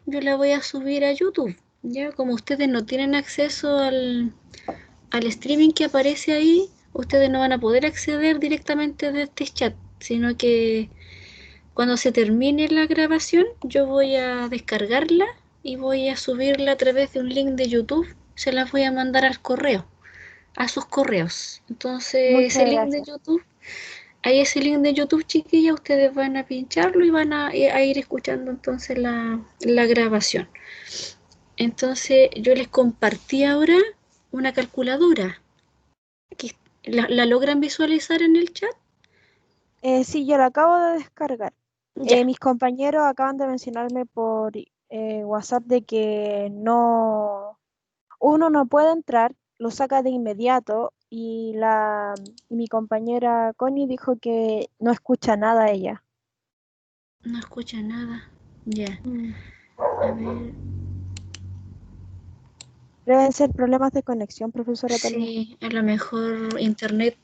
yo la voy a subir a YouTube. Ya, como ustedes no tienen acceso al streaming que aparece ahí, ustedes no van a poder acceder directamente de este chat, sino que cuando se termine la grabación, yo voy a descargarla y voy a subirla a través de un link de YouTube. Se las voy a mandar al correo, a sus correos. Entonces, ese Muchas link de gracias. YouTube, ahí ese link de YouTube, chiquilla, ustedes van a pincharlo y van a ir escuchando entonces la grabación. Entonces, yo les compartí ahora una calculadora. Que ¿La logran visualizar en el chat? Sí, yo lo acabo de descargar. Ya, Mis compañeros acaban de mencionarme por WhatsApp de que no, uno no puede entrar, lo saca de inmediato y mi compañera Connie dijo que no escucha nada ella. no escucha nada. Ya, Mm. a ver. Deben ser problemas de conexión, profesora, tal vez. Sí, a lo mejor internet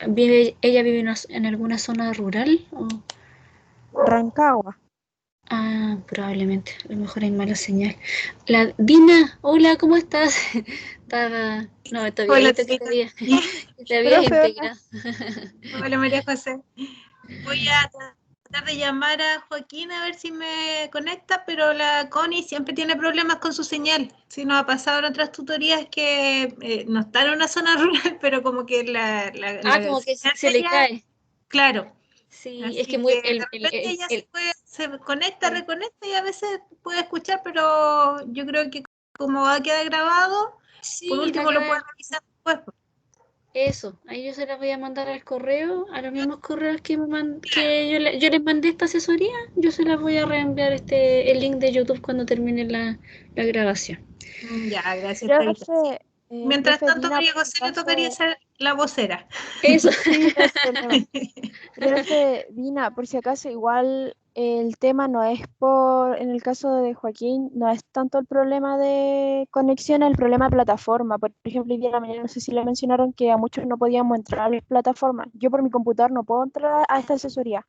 vive, ella vive en alguna zona rural o Rancagua. probablemente, a lo mejor hay mala señal. La Dina, hola, ¿cómo estás? Estaba, no, te había Hola, visto que Tabita. que te habías Profe, hola. integrado. Hola, María José. Voy a tratar de llamar a Joaquín a ver si me conecta, pero la Connie siempre tiene problemas con su señal. Si nos ha pasado en otras tutorías que no está en una zona rural, pero como que la Como que señal se de le ella, cae. claro. Sí, es que Así que de el, repente ella el, se conecta, reconecta y a veces puede escuchar, pero yo creo que como va a quedar grabado, por sí, va a último lo puede quedar. revisar después. Eso, ahí yo se las voy a mandar al correo, a los mismos correos que yo les mandé esta asesoría, yo se las voy a reenviar el link de YouTube cuando termine la grabación. Ya, gracias, Tabita. Profe, Mientras profe tanto, Dina, María por si José le tocaría acaso, ser la vocera. Eso. sí, no hay problema. Profe Dina, por si acaso, igual el tema no es en el caso de Joaquín, no es tanto el problema de conexión, el problema de plataforma. Por ejemplo, hoy día en la mañana no sé si le mencionaron que a muchos no podíamos entrar a las plataformas. Yo por mi computador no puedo entrar a esta asesoría.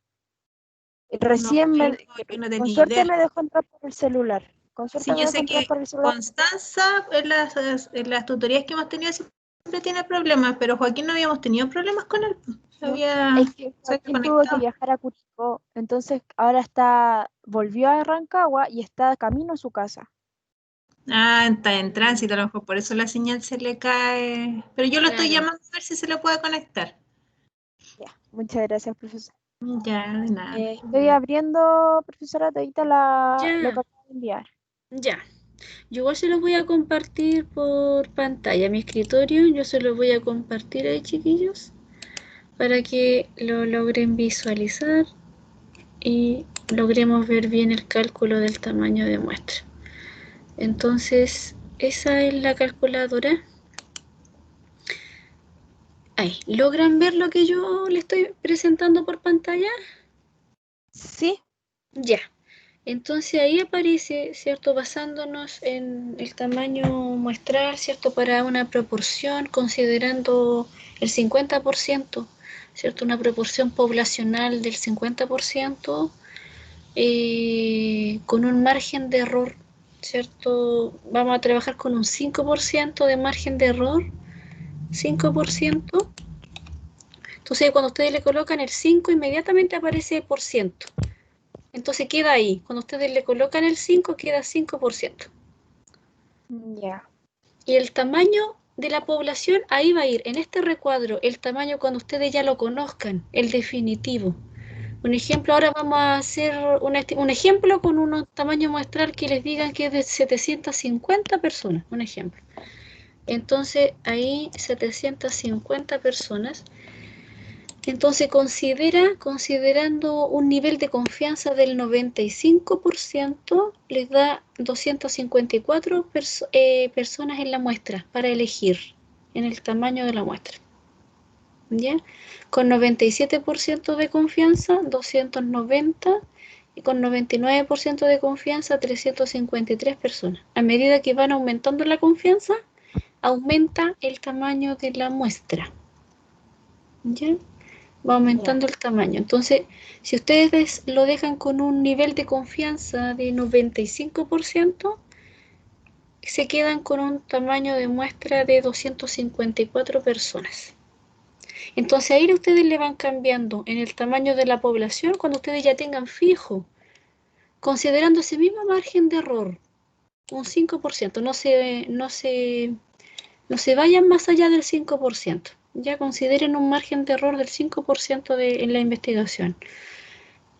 No, Recién yo no con tenía suerte idea. me dejó entrar por el celular. Con suerte Sí, me yo dejó sé entrar que por el celular. Constanza en las tutorías que hemos tenido siempre tiene problemas, pero Joaquín no habíamos tenido problemas con él. ¿No? Había, Es que se había Joaquín tuvo que conectado. viajar a Curicó, entonces ahora volvió a Rancagua y está camino a su casa. Ah, está en tránsito, a lo mejor por eso la señal se le cae. Pero yo lo estoy Claro. llamando a ver si se le puede conectar. Ya, muchas gracias, profesor. Ya, de nada. Estoy abriendo, profesora, ahorita lo Ya, que acabo de enviar. ya. Yo igual se los voy a compartir por pantalla, mi escritorio, yo se los voy a compartir ahí, chiquillos, para que lo logren visualizar y logremos ver bien el cálculo del tamaño de muestra. Entonces, esa es la calculadora. Ahí, ¿logran ver lo que yo le estoy presentando por pantalla? Sí, Ya. Entonces ahí aparece, ¿cierto? Basándonos en el tamaño muestral, ¿cierto? Para una proporción, considerando el 50%, ¿cierto? Una proporción poblacional del 50%, con un margen de error, ¿cierto? Vamos a trabajar con un 5% de margen de error, 5%. Entonces cuando ustedes le colocan el 5 inmediatamente aparece por ciento. Entonces queda ahí. Cuando ustedes le colocan el 5 queda 5%. ya. Y el tamaño de la población, ahí va a ir, en este recuadro, el tamaño cuando ustedes ya lo conozcan, el definitivo. Un ejemplo, ahora vamos a hacer un ejemplo con un tamaño muestral que les digan que es de 750 personas, un ejemplo. Entonces, ahí 750 personas. Entonces, considerando un nivel de confianza del 95%, les da 254 personas en la muestra para elegir en el tamaño de la muestra. ¿Ya? Con 97% de confianza, 290, y con 99% de confianza, 353 personas. A medida que van aumentando la confianza, aumenta el tamaño de la muestra. ¿Ya? va aumentando el tamaño. Entonces, si ustedes lo dejan con un nivel de confianza de 95%, se quedan con un tamaño de muestra de 254 personas. Entonces ahí ustedes le van cambiando en el tamaño de la población cuando ustedes ya tengan fijo, considerando ese mismo margen de error, un 5%, no se vayan más allá del 5%. Ya consideren un margen de error del 5% en la investigación.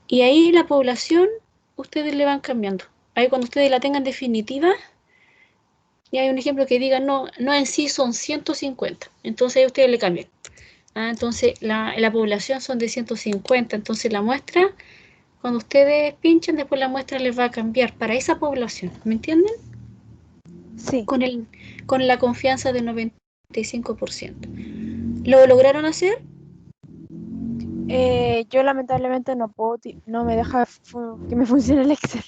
Y ahí la población, ustedes le van cambiando. Ahí cuando ustedes la tengan definitiva, y hay un ejemplo que diga, no en sí son 150. Entonces ahí ustedes le cambian. Entonces la población son de 150. Entonces la muestra, cuando ustedes pinchan, después la muestra les va a cambiar para esa población. ¿Me entienden? Sí. Con la confianza del 95%. ¿Lo lograron hacer? Yo lamentablemente no me deja que me funcione el Excel.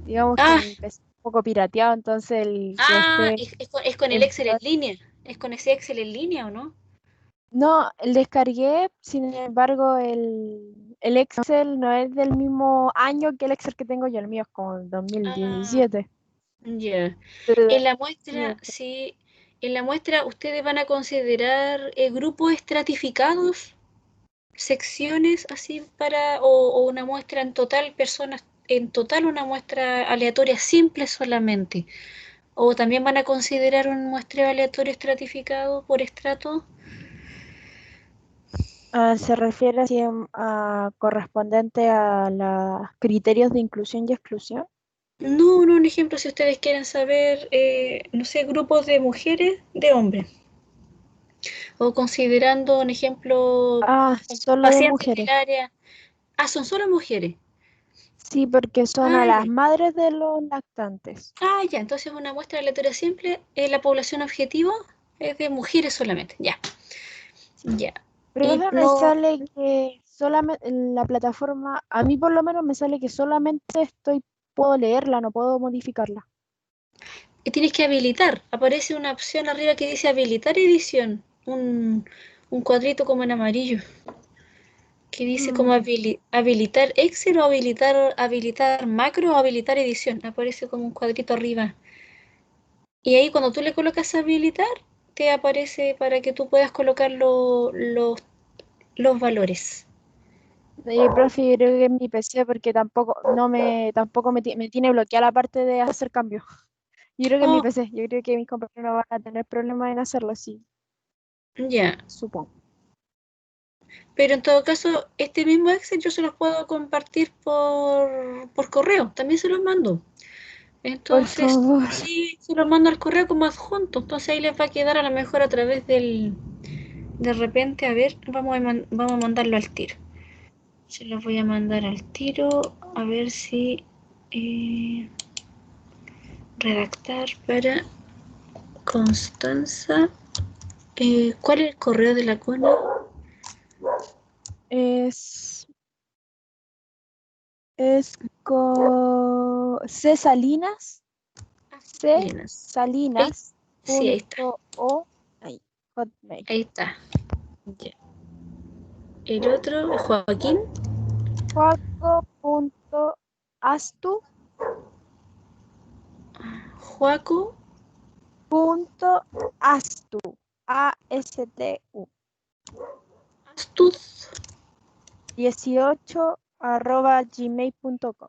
Digamos que Ah, mi PC es un poco pirateado, entonces el que esté es con el en Excel en línea. ¿Es con ese Excel en línea o no? No, el descargué, sin embargo, el Excel no es del mismo año que el Excel que tengo yo, el mío es como el Ah, 2017. ya. Pero En la sí, muestra, sí, en la muestra ustedes van a considerar grupos estratificados, secciones así o una muestra en total, personas en total, una muestra aleatoria simple solamente. O también van a considerar un muestreo aleatorio estratificado por estrato. se refiere así a correspondiente a los criterios de inclusión y exclusión. No, un ejemplo, si ustedes quieren saber, no sé, grupos de mujeres, de hombres. O considerando un ejemplo, Solo de pacientes mujeres. del área. Son solo mujeres. Sí, porque son a Ya. las madres de los lactantes. Ya, entonces una muestra aleatoria simple, la población objetivo es de mujeres solamente. Ya, ya. Pero Y igual me no, sale que solamente en la plataforma, a mí por lo menos me sale que solamente puedo leerla, no puedo modificarla. tienes que habilitar. Aparece una opción arriba que dice habilitar edición. Un cuadrito como en amarillo. Que dice como Mm, habilitar Excel o habilitar macro o habilitar edición. Aparece como un cuadrito arriba. Y ahí cuando tú le colocas habilitar, te aparece para que tú puedas colocar los valores. Profe, yo creo que es mi PC porque tampoco me tiene bloqueada la parte de hacer cambios. Yo creo que es mi Oh, PC, yo creo que mis compañeros no van a tener problemas en hacerlo, sí, ya. supongo. Pero en todo caso, este mismo Excel yo se los puedo compartir por correo. También se los mando. Por Entonces, favor. sí, se los mando al correo como adjunto. Entonces ahí les va a quedar a lo mejor a través del... De repente, a ver, vamos a mandarlo al tiro. Se los voy a mandar al tiro. A ver si... redactar para Constanza. ¿Cuál es el correo de la cuna? Es, C Salinas, C Salinas. Ahí, Salinas sí, ahí está. punto o ahí, Hotmail. Ahí está. Ya. El otro, Joaquín. Joaco.astu Joaco. punto astu ASTU Astuz. 18 @gmail.com.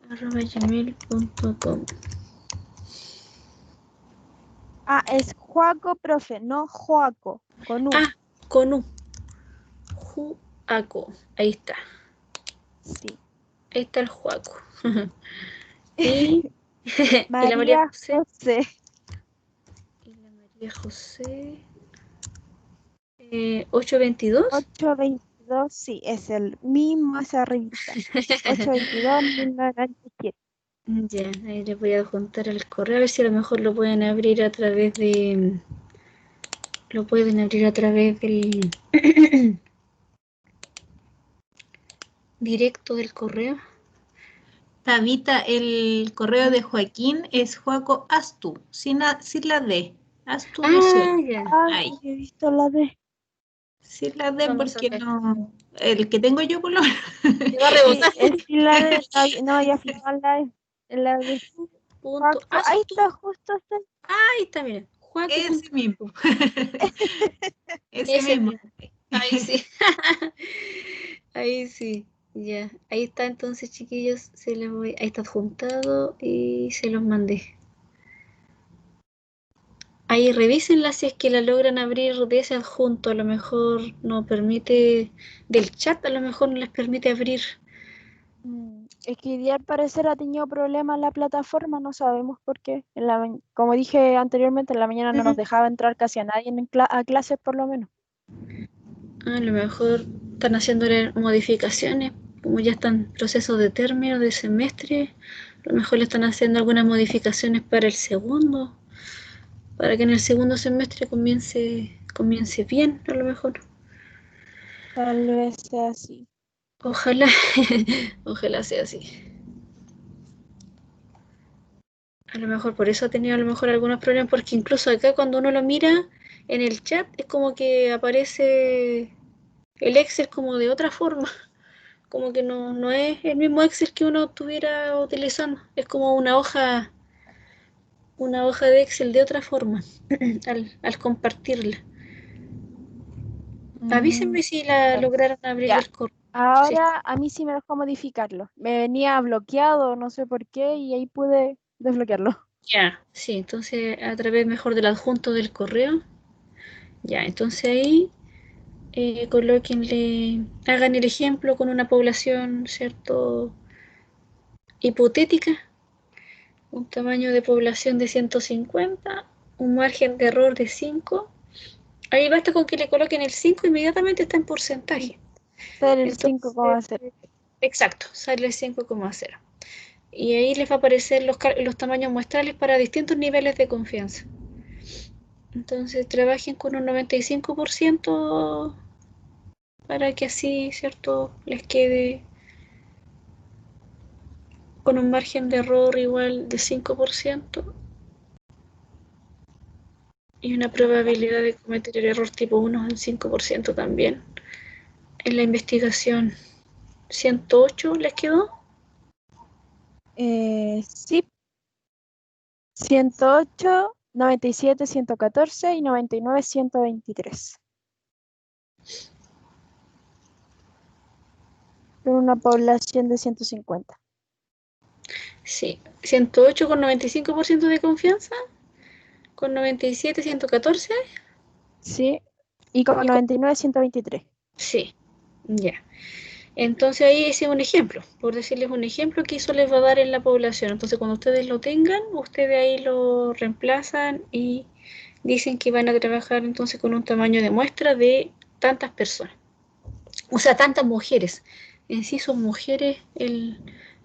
@gmail.com. Es Joaco, profe, no Joaco, con U. Con U. Juaco. Ahí está. Sí. Ahí está el Juaco. y, y la María María José. José. Y la María José. 822. 822, sí, es el mismo, esa revista. 822-1997. Ya, ahí les voy a adjuntar el correo a ver si a lo mejor lo pueden abrir a través de. Lo pueden abrir a través del directo del correo. Tabita, el correo de Joaquín es Joaco Astu, sin la D. Astu 18. Ya. Ah, Ahí. sí, he visto la D. Sí la D Vamos a porque ver. no... El que tengo yo por lo menos. Te va a rebotar. Sí, no, ya fijó la de Punto. Joaco. Ah, Ahí sos tú. está, justo está. Ahí está, mira. Ese mismo. Juaco.com. Ese Ese mismo. mismo. Ahí sí. Ahí sí. Ya. Ahí está entonces, chiquillos. Ahí está adjuntado y se los mandé. Ahí revísenla si es que la logran abrir de ese adjunto. A lo mejor no permite, del chat a lo mejor no les permite abrir. Es que hoy día al parecer ha tenido problemas la plataforma, no sabemos por qué. Como dije anteriormente, en la mañana no nos dejaba entrar casi a nadie a clases por lo menos. A lo mejor están haciéndole modificaciones, como ya están en proceso de término de semestre, a lo mejor le están haciendo algunas modificaciones para el segundo, para que en el segundo semestre comience bien, a lo mejor. Tal vez sea así. Ojalá, ojalá sea así. A lo mejor por eso ha tenido a lo mejor algunos problemas, porque incluso acá cuando uno lo mira en el chat es como que aparece el Excel como de otra forma. Como que no es el mismo Excel que uno estuviera utilizando, es como una hoja de Excel de otra forma al compartirla. Mm, Avísenme si la claro. lograron abrir Ya, del correo. Sí, ahora a mí sí me dejó modificarlo. Me venía bloqueado, no sé por qué, y ahí pude desbloquearlo. ya, sí, entonces a través mejor del adjunto del correo. Ya, entonces ahí colóquenle, hagan el ejemplo con una población, ¿cierto? Hipotética, un tamaño de población de 150, un margen de error de 5. Ahí basta con que le coloquen el 5, inmediatamente está en porcentaje. Ser el Entonces, 5,0. exacto, sale el 5,0. Y ahí les va a aparecer los tamaños muestrales para distintos niveles de confianza. Entonces trabajen con un 95% para que así, ¿cierto? Les quede con un margen de error igual de 5% y una probabilidad de cometer el error tipo 1 del 5% también. En la investigación 108 les quedó. Sí, 108, 97, 114 y 99, 123. Con una población de 150. Sí, 108 con 95% de confianza, con 97, 114. Sí, y con Y con, 99, 123. sí, ya. Entonces ahí ese es un ejemplo, por decirles un ejemplo que eso les va a dar en la población. Entonces cuando ustedes lo tengan, ustedes ahí lo reemplazan y dicen que van a trabajar entonces con un tamaño de muestra de tantas personas, o sea, tantas mujeres. En sí son mujeres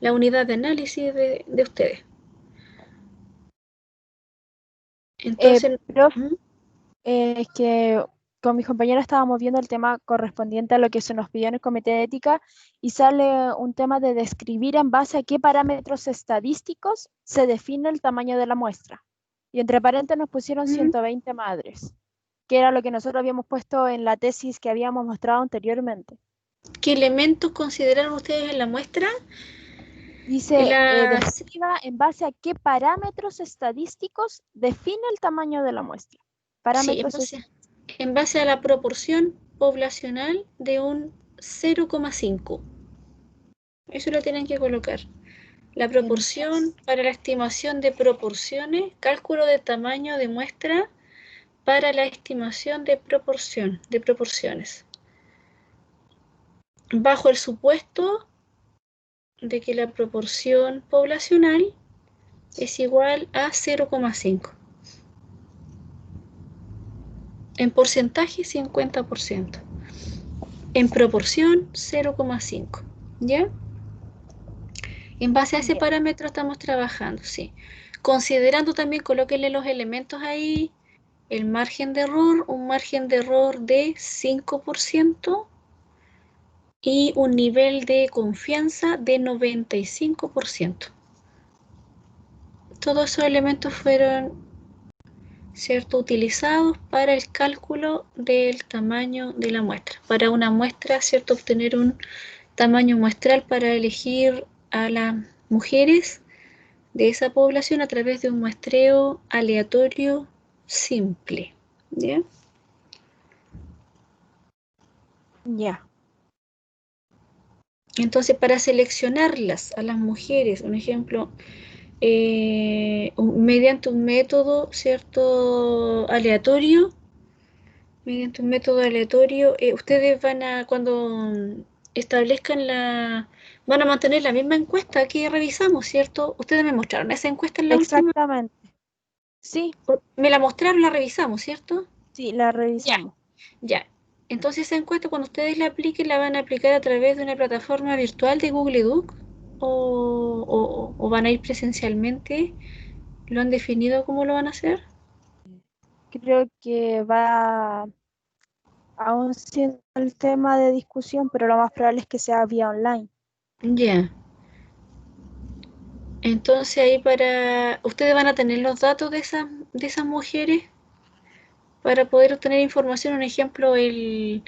la unidad de análisis de ustedes. Entonces, Profe, ¿mm? es que con mis compañeras estábamos viendo el tema correspondiente a lo que se nos pidió en el comité de ética y sale un tema de describir en base a qué parámetros estadísticos se define el tamaño de la muestra. Y entre paréntesis nos pusieron 120 madres, que era lo que nosotros habíamos puesto en la tesis que habíamos mostrado anteriormente. ¿Qué elementos consideraron ustedes en la muestra? Dice, Las, describa en base a qué parámetros estadísticos define el tamaño de la muestra. sí, Parámetros en base a la proporción poblacional de un 0,5. Eso lo tienen que colocar. La en proporción para la estimación de proporciones, cálculo de tamaño de muestra para la estimación de proporciones. Bajo el supuesto de que la proporción poblacional es igual a 0,5. En porcentaje 50%. En proporción 0,5. ¿Ya? En base a ese Ya. parámetro estamos trabajando, sí. Considerando también, colóquenle los elementos ahí, el margen de error, un margen de error de 5% y un nivel de confianza de 95%. Todos esos elementos fueron ¿cierto? Utilizados para el cálculo del tamaño de la muestra. Para una muestra, ¿cierto? Obtener un tamaño muestral para elegir a las mujeres de esa población a través de un muestreo aleatorio simple. ¿Ya? Ya. Entonces, para seleccionarlas a las mujeres, un ejemplo, mediante un método, ¿cierto? Aleatorio, ustedes van a, cuando establezcan van a mantener la misma encuesta que revisamos, ¿cierto? Ustedes me mostraron esa encuesta en la última, Exactamente. Sí, me la mostraron, la revisamos, ¿cierto? sí, la revisamos. Ya. Entonces esa encuesta cuando ustedes la apliquen, la van a aplicar a través de una plataforma virtual de Google Doc o van a ir presencialmente. ¿Lo han definido cómo lo van a hacer? Creo que va aún siendo el tema de discusión, pero lo más probable es que sea vía online. Ya. Entonces ahí ustedes van a tener los datos de esas mujeres para poder obtener información. Un ejemplo, van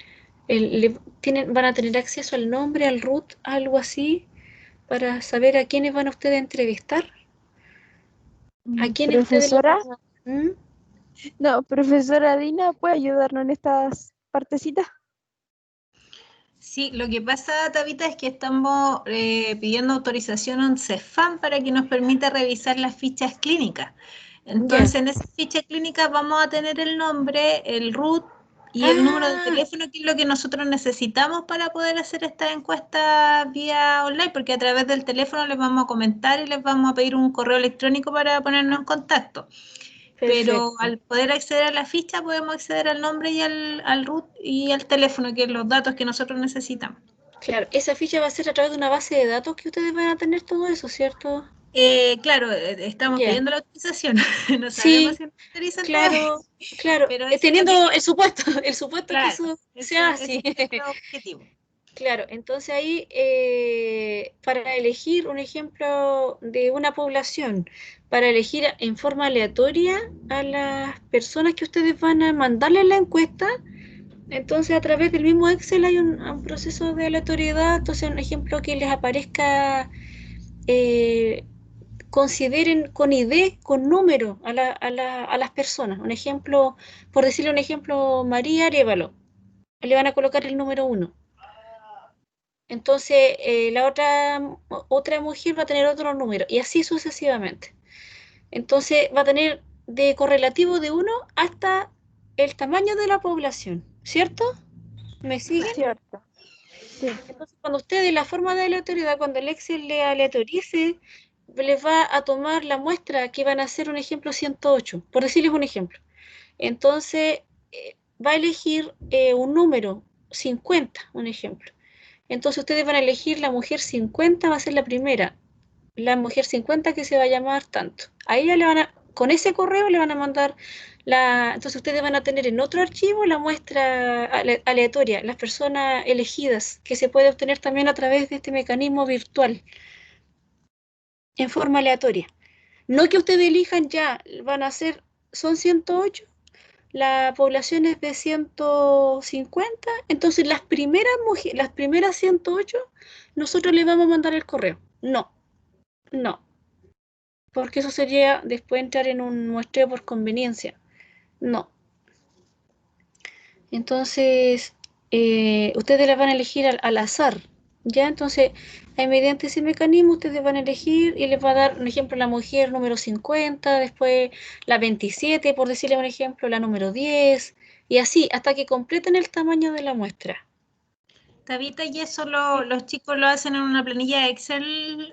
a tener acceso al nombre, al root, algo así, para saber a quiénes van a ustedes entrevistar, a quiénes ustedes los Profesora, van a... ¿Mm? no, profesora Dina, ¿puede ayudarnos en estas partecitas? Sí, lo que pasa, Tabita, es que estamos pidiendo autorización a un CEFAM para que nos permita revisar las fichas clínicas. Entonces, Ya. en esa ficha clínica vamos a tener el nombre, el root y el número de Ah, teléfono, que es lo que nosotros necesitamos para poder hacer esta encuesta vía online, porque a través del teléfono les vamos a comentar y les vamos a pedir un correo electrónico para ponernos en contacto. Pero perfecto. al poder acceder a la ficha podemos acceder al nombre y al root y al teléfono, que es los datos que nosotros necesitamos. Claro, esa ficha va a ser a través de una base de datos que ustedes van a tener todo eso, ¿cierto? Claro, estamos Ya. pidiendo la autorización, no sabemos Sí, si nos autorizan todavía, claro, claro. pero ese es lo que Teniendo el queremos. supuesto, el supuesto que Claro, eso sea ese así. es nuestro objetivo. Claro, entonces ahí para elegir un ejemplo de una población, para elegir en forma aleatoria a las personas que ustedes van a mandarle la encuesta, entonces a través del mismo Excel hay un proceso de aleatoriedad, entonces un ejemplo que les aparezca, eh, consideren con ID, con número a las personas. Un ejemplo, por decirle un ejemplo, María Arévalo, le van a colocar el número 1. Entonces, la otra mujer va a tener otro número y así sucesivamente. Entonces, va a tener de correlativo de 1 hasta el tamaño de la población, ¿cierto? ¿Me siguen? Cierto. Sí. Entonces, cuando ustedes, la forma de aleatoriedad, cuando el Excel le aleatorice, les va a tomar la muestra que van a hacer un ejemplo 108, por decirles un ejemplo. Entonces, va a elegir un número, 50, un ejemplo. Entonces ustedes van a elegir la mujer 50, va a ser la primera. La mujer 50 que se va a llamar tanto. Ahí ya con ese correo le van a mandar entonces ustedes van a tener en otro archivo la muestra aleatoria, las personas elegidas, que se puede obtener también a través de este mecanismo virtual, en forma aleatoria. No que ustedes elijan ya, van a ser, son 108, la población es de 150, entonces las primeras 108, nosotros les vamos a mandar el correo. No, no, porque eso sería después entrar en un muestreo por conveniencia. No. Entonces, ustedes las van a elegir al azar. ¿Ya? Entonces, mediante ese mecanismo, ustedes van a elegir y les va a dar, un ejemplo, la mujer número 50, después la 27, por decirle un ejemplo, la número 10, y así, hasta que completen el tamaño de la muestra. Tabita, y eso los chicos lo hacen en una planilla Excel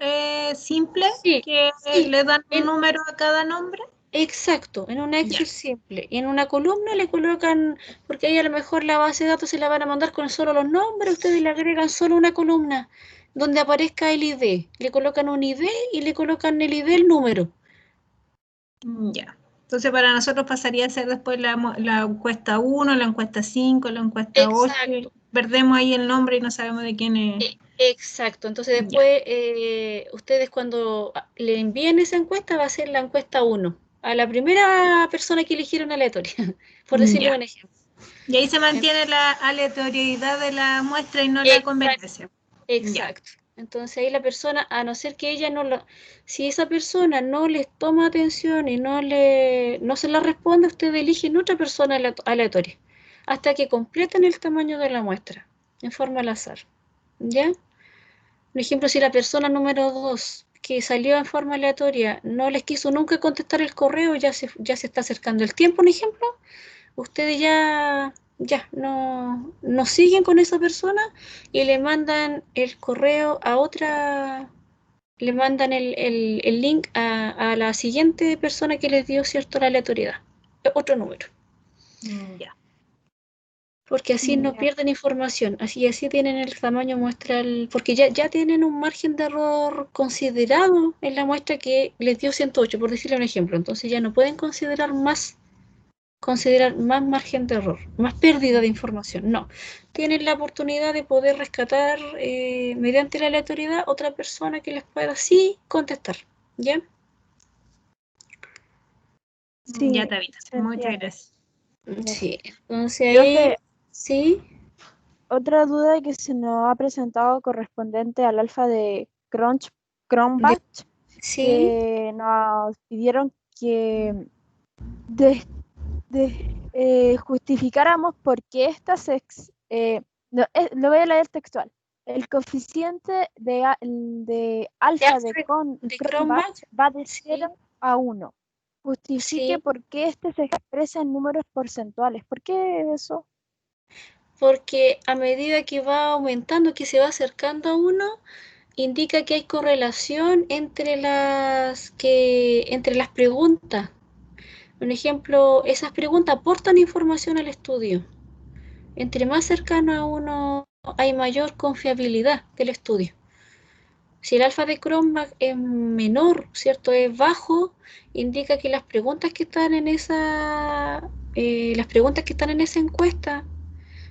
simple, Sí, que sí, le dan un en, número a cada nombre. exacto, en una Ya. Excel simple. Y en una columna le colocan, porque ahí a lo mejor la base de datos se la van a mandar con solo los nombres, ustedes le agregan solo una columna donde aparezca el ID. Le colocan un ID y le colocan el ID, el número. Ya. Entonces, para nosotros pasaría a ser después la encuesta 1, la encuesta 5, la encuesta 8. Exacto. Perdemos ahí el nombre y no sabemos de quién es. Exacto, entonces Ya. después ustedes cuando le envíen esa encuesta va a ser la encuesta 1, a la primera persona que eligieron aleatoria, por decirle Ya. un ejemplo. Y ahí se mantiene la aleatoriedad de la muestra y no la Exacto. conveniencia. Exacto. Entonces ahí la persona, a no ser que ella no lo, si esa persona no les toma atención y no se la responde, ustedes eligen otra persona aleatoria, hasta que completen el tamaño de la muestra, en forma al azar. ¿Ya? Por ejemplo, si la persona número 2 que salió en forma aleatoria no les quiso nunca contestar el correo, ya se está acercando el tiempo, un ejemplo, ustedes ya no siguen con esa persona y le mandan el correo a otra, le mandan el link a la siguiente persona que les dio, ¿cierto?, la aleatoriedad, otro número. Ya. Porque así no Ya. pierden información, así tienen el tamaño muestral, porque ya tienen un margen de error considerado en la muestra que les dio 108, por decirle un ejemplo. Entonces ya no pueden considerar más margen de error, más pérdida de información. No, tienen la oportunidad de poder rescatar mediante la aleatoriedad otra persona que les pueda sí contestar. ¿Ya? Sí, Ya, Tabita. se Muchas entiende. gracias. Sí, entonces ahí, Profe, sí, otra duda que se nos ha presentado correspondiente al alfa de de- Cronbach, sí, que nos pidieron que justificáramos por qué no, lo voy a leer textual. El coeficiente de alfa de de Cronbach Chromebooks, va de sí, 0 a 1. Justifique sí, por qué este se expresa en números porcentuales. ¿Por qué eso? porque a medida que va aumentando, que se va acercando a uno, indica que hay correlación entre las preguntas. Un ejemplo, esas preguntas aportan información al estudio. Entre más cercano a uno hay mayor confiabilidad del estudio. Si el alfa de Cronbach es menor, ¿cierto? Es bajo, indica que las preguntas que están en esa encuesta,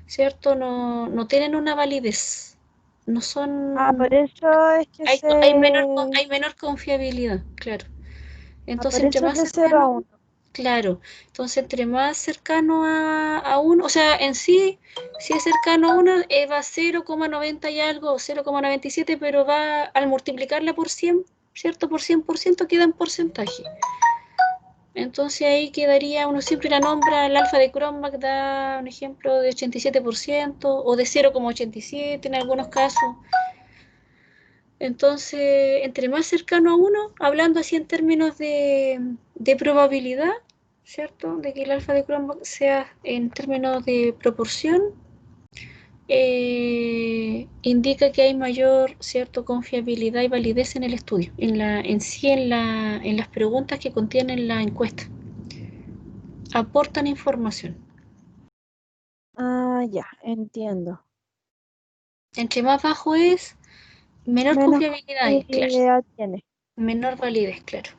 ¿cierto? No tienen una validez. No Por son. eso es que Hay menor confiabilidad, claro. Entonces, por entre eso es más de 0 a cercano, 1. claro. Entonces, entre más cercano a uno, o sea, en sí, si es cercano a uno, va a 0,90 y algo, 0,97, pero va al multiplicarla por 100, ¿cierto? Por 100% queda en porcentaje. Entonces ahí quedaría, uno siempre la nombra, el alfa de Cronbach da un ejemplo de 87% o de 0,87 en algunos casos. Entonces, entre más cercano a uno, hablando así en términos de probabilidad, ¿cierto? De que el alfa de Cronbach sea en términos de proporción, indica que hay mayor, ¿cierto?, confiabilidad y validez en el estudio, en las preguntas que contienen la encuesta. Aportan información. Ah, ya, entiendo. Entre más bajo es, menor Menos confiabilidad hay, claro. confiabilidad tiene. Menor validez, claro.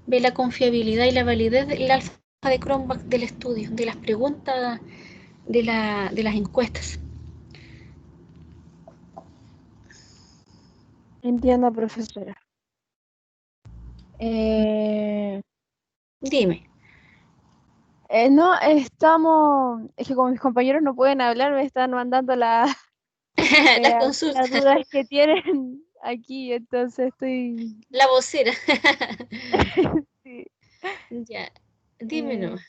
Ve la confiabilidad y la validez del alfa de Cronbach del estudio, de las preguntas, de las encuestas. Entiendo, profesora. Eh, Dime. no, es que como mis compañeros no pueden hablar, me están mandando Las las consultas, dudas que tienen aquí, entonces estoy... la vocera. sí. Ya, dime Eh, nomás.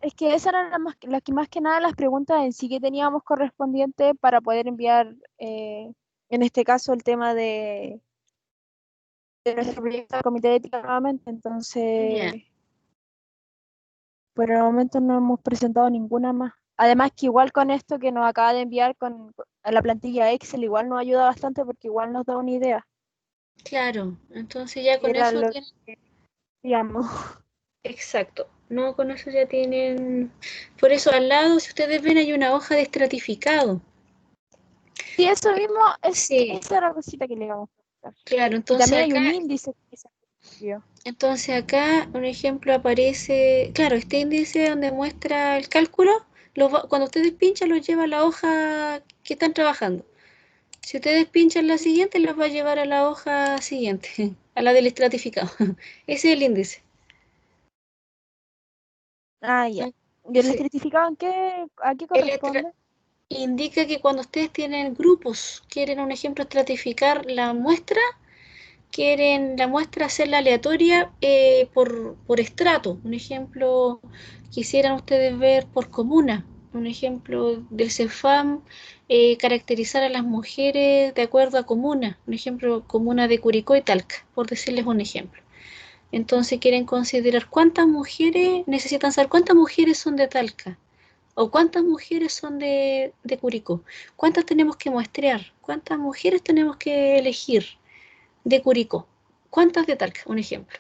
es que esas eran las que más que nada las preguntas en sí que teníamos correspondientes para poder enviar, en este caso, el tema de nuestro proyecto al Comité de Ética nuevamente. Ya, Entonces, por el momento no hemos presentado ninguna más. Además que igual con esto que nos acaba de enviar a la plantilla Excel, igual nos ayuda bastante porque igual nos da una idea. claro. Entonces ya Que con era eso lo tienen, que digamos. exacto. No, con eso ya tienen. Por eso al lado, si ustedes ven, hay una hoja de estratificado. Sí, eso mismo, Sí, esa era la cosita que le íbamos a preguntar. claro. Y también hay un índice que se escribió. Entonces acá, un ejemplo, aparece, claro, este índice donde muestra el cálculo, cuando ustedes pinchan, los lleva a la hoja que están trabajando. Si ustedes pinchan la siguiente, los va a llevar a la hoja siguiente, a la del estratificado. Ese es el índice. Ah, ya. ¿no? ¿Y el Sí. estratificado a qué El estra- corresponde? indica que cuando ustedes tienen grupos, quieren un ejemplo estratificar la muestra, quieren la muestra hacerla aleatoria por estrato. Un ejemplo, quisieran ustedes ver por comuna. Un ejemplo del CEFAM, caracterizar a las mujeres de acuerdo a comuna. Un ejemplo, comuna de Curicó y Talca, por decirles un ejemplo. Entonces quieren considerar cuántas mujeres, necesitan saber cuántas mujeres son de Talca o cuántas mujeres son de Curicó, cuántas tenemos que muestrear, cuántas mujeres tenemos que elegir de Curicó, cuántas de Talca, un ejemplo.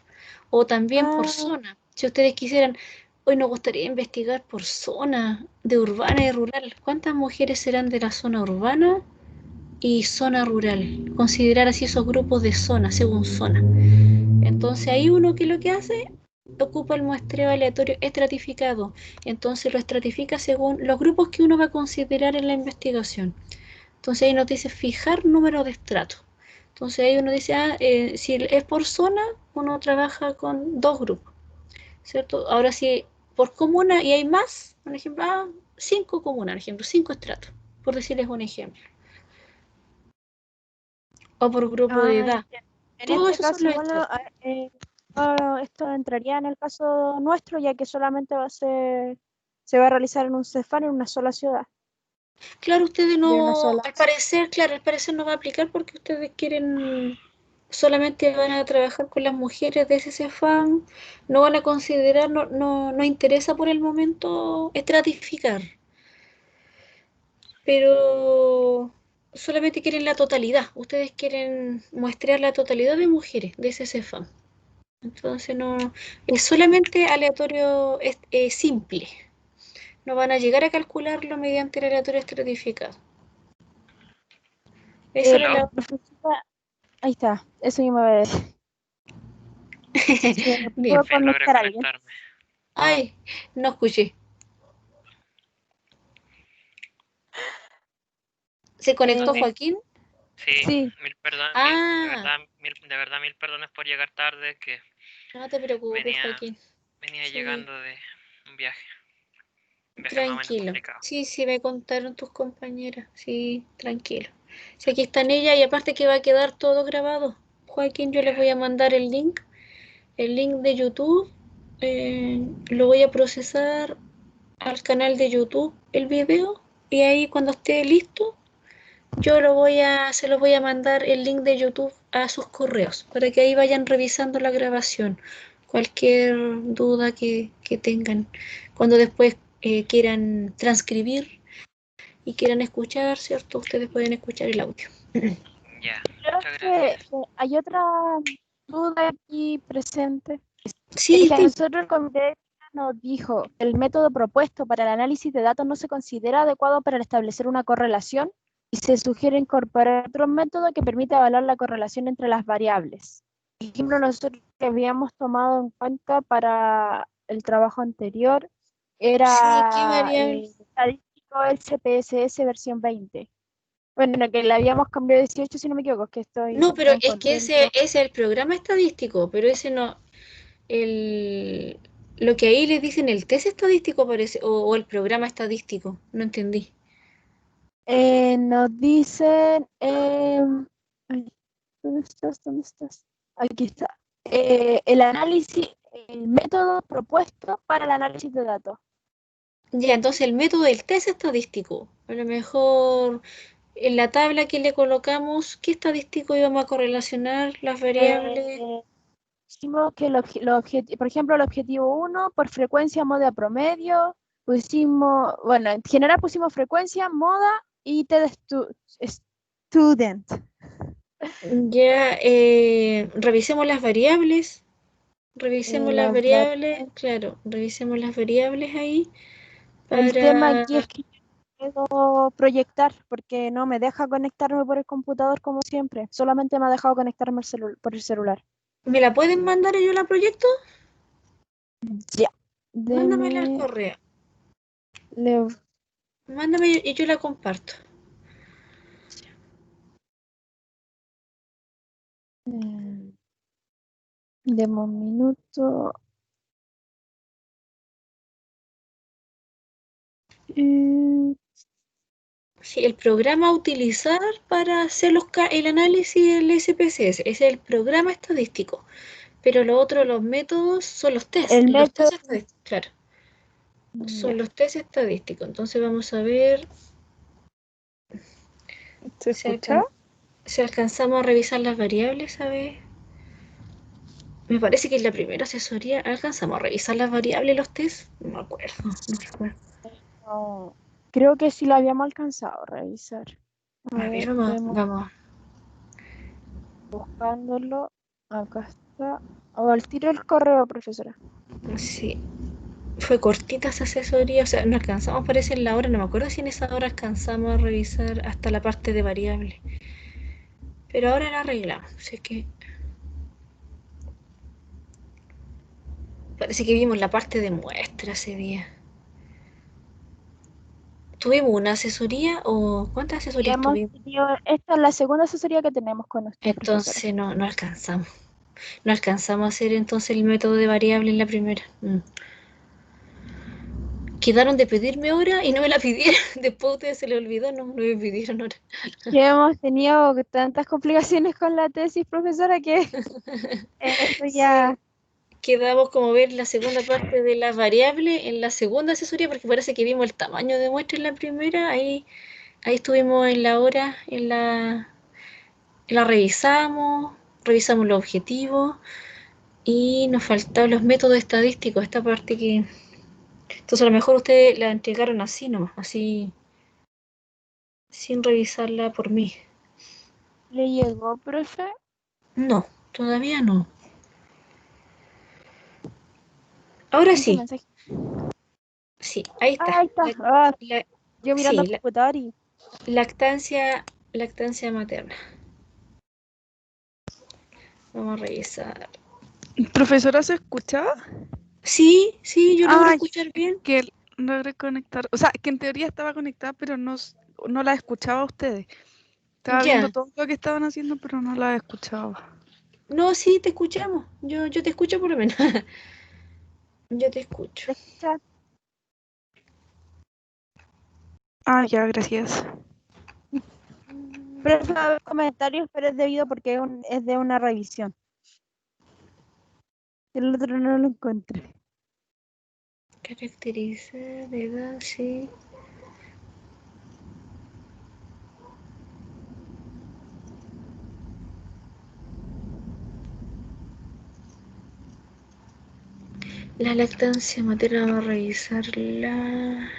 O también por Ah, zona. Si ustedes quisieran, hoy nos gustaría investigar por zona de urbana y rural, cuántas mujeres serán de la zona urbana y zona rural. Considerar así esos grupos de zona, según zona. Entonces ahí uno que lo que hace ocupa el muestreo aleatorio estratificado. Entonces lo estratifica según los grupos que uno va a considerar en la investigación. Entonces ahí nos dice fijar número de estrato. Entonces ahí uno dice, si es por zona, uno trabaja con dos grupos, ¿cierto? Ahora si por comuna y hay más, por ejemplo, cinco comunas, por ejemplo, cinco estratos, por decirles un ejemplo. O por grupo de edad. entiendo. En Todos este esos son caso, los igual estratos. esto entraría en el caso nuestro, ya que solamente se va a realizar en un CEFAN en una sola ciudad, Claro, ustedes de una no, sola. al parecer, claro, al parecer no va a aplicar porque ustedes quieren, solamente van a trabajar con las mujeres de ese CEFAM, no van a considerar, no interesa por el momento estratificar, pero solamente quieren la totalidad, ustedes quieren muestrear la totalidad de mujeres de ese CEFAM. Entonces no, es solamente aleatorio simple, no van a llegar a calcularlo mediante el aleatorio estratificado. Esa era ¿Aló? la... Profesora, ahí está, eso yo me voy a decir. ¿Se Bien. puedo Por fin logré conectar a alguien? conectarme. Ay, no escuché. ¿Se conectó Eh, Joaquín? Sí, sí, mil perdones, Ah, de verdad mil perdones por llegar tarde, que no te preocupes, venía, Joaquín. venía Sí, llegando de un viaje más o menos tranquilo. complicado. Sí, sí, me contaron tus compañeras. Sí, tranquilo. Si aquí están ellas y aparte que va a quedar todo grabado. Joaquín, yo les Ya, voy a mandar el link de YouTube. Lo voy a procesar al canal de YouTube, el video. Y ahí cuando esté listo, se lo voy a mandar el link de YouTube a sus correos para que ahí vayan revisando la grabación. Cualquier duda que tengan, cuando después quieran transcribir y quieran escuchar, ¿cierto? Ustedes pueden escuchar el audio. ya, creo muchas que gracias. hay otra duda aquí presente. Sí, Que a sí. nosotros el comité de ética nos dijo que el método propuesto para el análisis de datos no se considera adecuado para establecer una correlación y se sugiere incorporar otro método que permita evaluar la correlación entre las variables. Por ejemplo, nosotros que habíamos tomado en cuenta para el trabajo anterior Sí, qué era variable. estadístico SPSS versión 20. Bueno, no, que le habíamos cambiado 18 si no me equivoco, que No, pero no es que encontré el ese trabajo. es el programa estadístico, pero ese no, el, lo que ahí le dicen el test estadístico parece, o el programa estadístico, no entendí. Nos dicen, ay, ¿dónde estás? ¿Dónde estás? Aquí está. El análisis, el método propuesto para el análisis de datos. Ya, entonces el método del test estadístico. A lo mejor en la tabla que le colocamos, ¿qué estadístico íbamos a correlacionar las variables? Eh, Pusimos que por ejemplo, el objetivo uno por frecuencia, moda promedio, pusimos, bueno, en general pusimos frecuencia, moda y student. Ya, revisemos las variables. Revisemos las Las variables, variables. claro, revisemos las variables ahí El tema para... aquí es que puedo proyectar porque no me deja conectarme por el computador como siempre. Solamente me ha dejado conectarme por el celular. ¿Me la pueden mandar y yo la proyecto? Ya. Mándamela al Deme. correo. Le, Mándame y yo la comparto. eh, deme un minuto. Sí, el programa a utilizar para hacer el análisis del SPSS es el programa estadístico, pero lo otro, los métodos, son los test. El Los test método. estadísticos, claro, son Ya. los test estadísticos. Entonces vamos a ver ¿Se si, escucha? si alcanzamos a revisar las variables, a ver. Me parece que en la primera asesoría alcanzamos a revisar las variables, los test. No me acuerdo, no recuerdo. No, creo que sí lo habíamos alcanzado a revisar. A A ver, ver, vamos. buscándolo. Acá está. O al tiro el correo, profesora. Sí, fue cortita esa asesoría, o sea, no alcanzamos, parece en la hora, no me acuerdo si en esa hora alcanzamos a revisar hasta la parte de variables. Pero ahora la arreglamos, así que parece que vimos la parte de muestra ese día. ¿Tuvimos una asesoría o cuántas Y asesorías tuvimos? esta es la segunda asesoría que tenemos con usted, profesora. Entonces no alcanzamos. No alcanzamos a hacer entonces el método de variable en la primera. Quedaron de pedirme hora y no me la pidieron. Después a ustedes se les olvidó, no me pidieron hora. Ya hemos tenido tantas complicaciones con la tesis, profesora, que esto ya... Sí, quedamos como ver la segunda parte de las variables en la segunda asesoría, porque parece que vimos el tamaño de muestra en la primera. Ahí estuvimos en la hora, la revisamos los objetivos y nos faltaban los métodos estadísticos, esta parte que... Entonces a lo mejor ustedes la entregaron así nomás, así, sin revisarla por mí. ¿Le llegó, profe? No, todavía no. Ahora ¿En su sí, mensaje? sí, ahí Ah, está. ahí está. Ah, La- yo mirando sí, al computador y... lactancia materna. Vamos a revisar. ¿Profesora se escucha? Sí, yo logro Ay, escuchar es bien. que logré conectar. O sea, que en teoría estaba conectada, pero no la escuchaba a ustedes. Estaba viendo Ya. todo lo que estaban haciendo, pero no la escuchaba. No, sí, te escuchamos. Yo te escucho por lo menos. Yo te escucho. ¿Le escucha? Ah, ya, gracias. Profe, va a haber comentarios, pero es debido porque es de una revisión. El otro no lo encontré. Caracteriza de edad, sí. La lactancia materna, vamos a revisarla.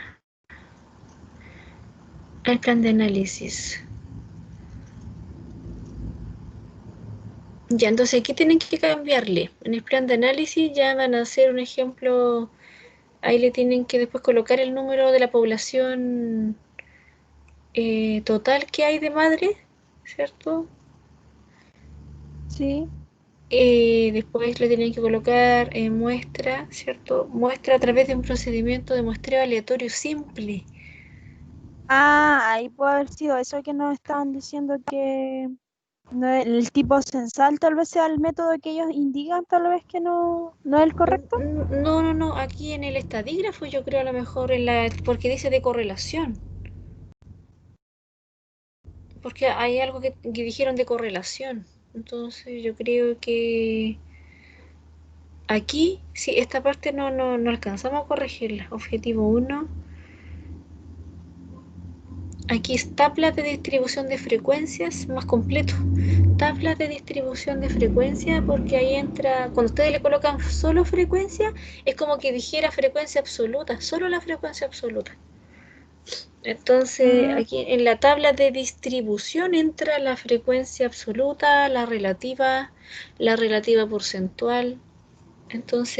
El plan de análisis. Ya, entonces aquí tienen que cambiarle. En el plan de análisis ya van a hacer un ejemplo. Ahí le tienen que después colocar el número de la población total que hay de madres, ¿cierto? Sí. Después le tienen que colocar muestra, ¿cierto? Muestra a través de un procedimiento de muestreo aleatorio simple. Ah, ahí puede haber sido eso que nos estaban diciendo que no el tipo censal tal vez sea el método que ellos indican, tal vez que no es el correcto. No, aquí en el estadígrafo yo creo a lo mejor porque dice de correlación. Porque hay algo que dijeron de correlación. Entonces yo creo que aquí, sí, esta parte no alcanzamos a corregirla. Objetivo 1. Aquí es tabla de distribución de frecuencias más completo. Tabla de distribución de frecuencia, porque ahí entra, cuando ustedes le colocan solo frecuencia, es como que dijera frecuencia absoluta, solo la frecuencia absoluta. Entonces, Mm, aquí en la tabla de distribución entra la frecuencia absoluta, la relativa porcentual. Entonces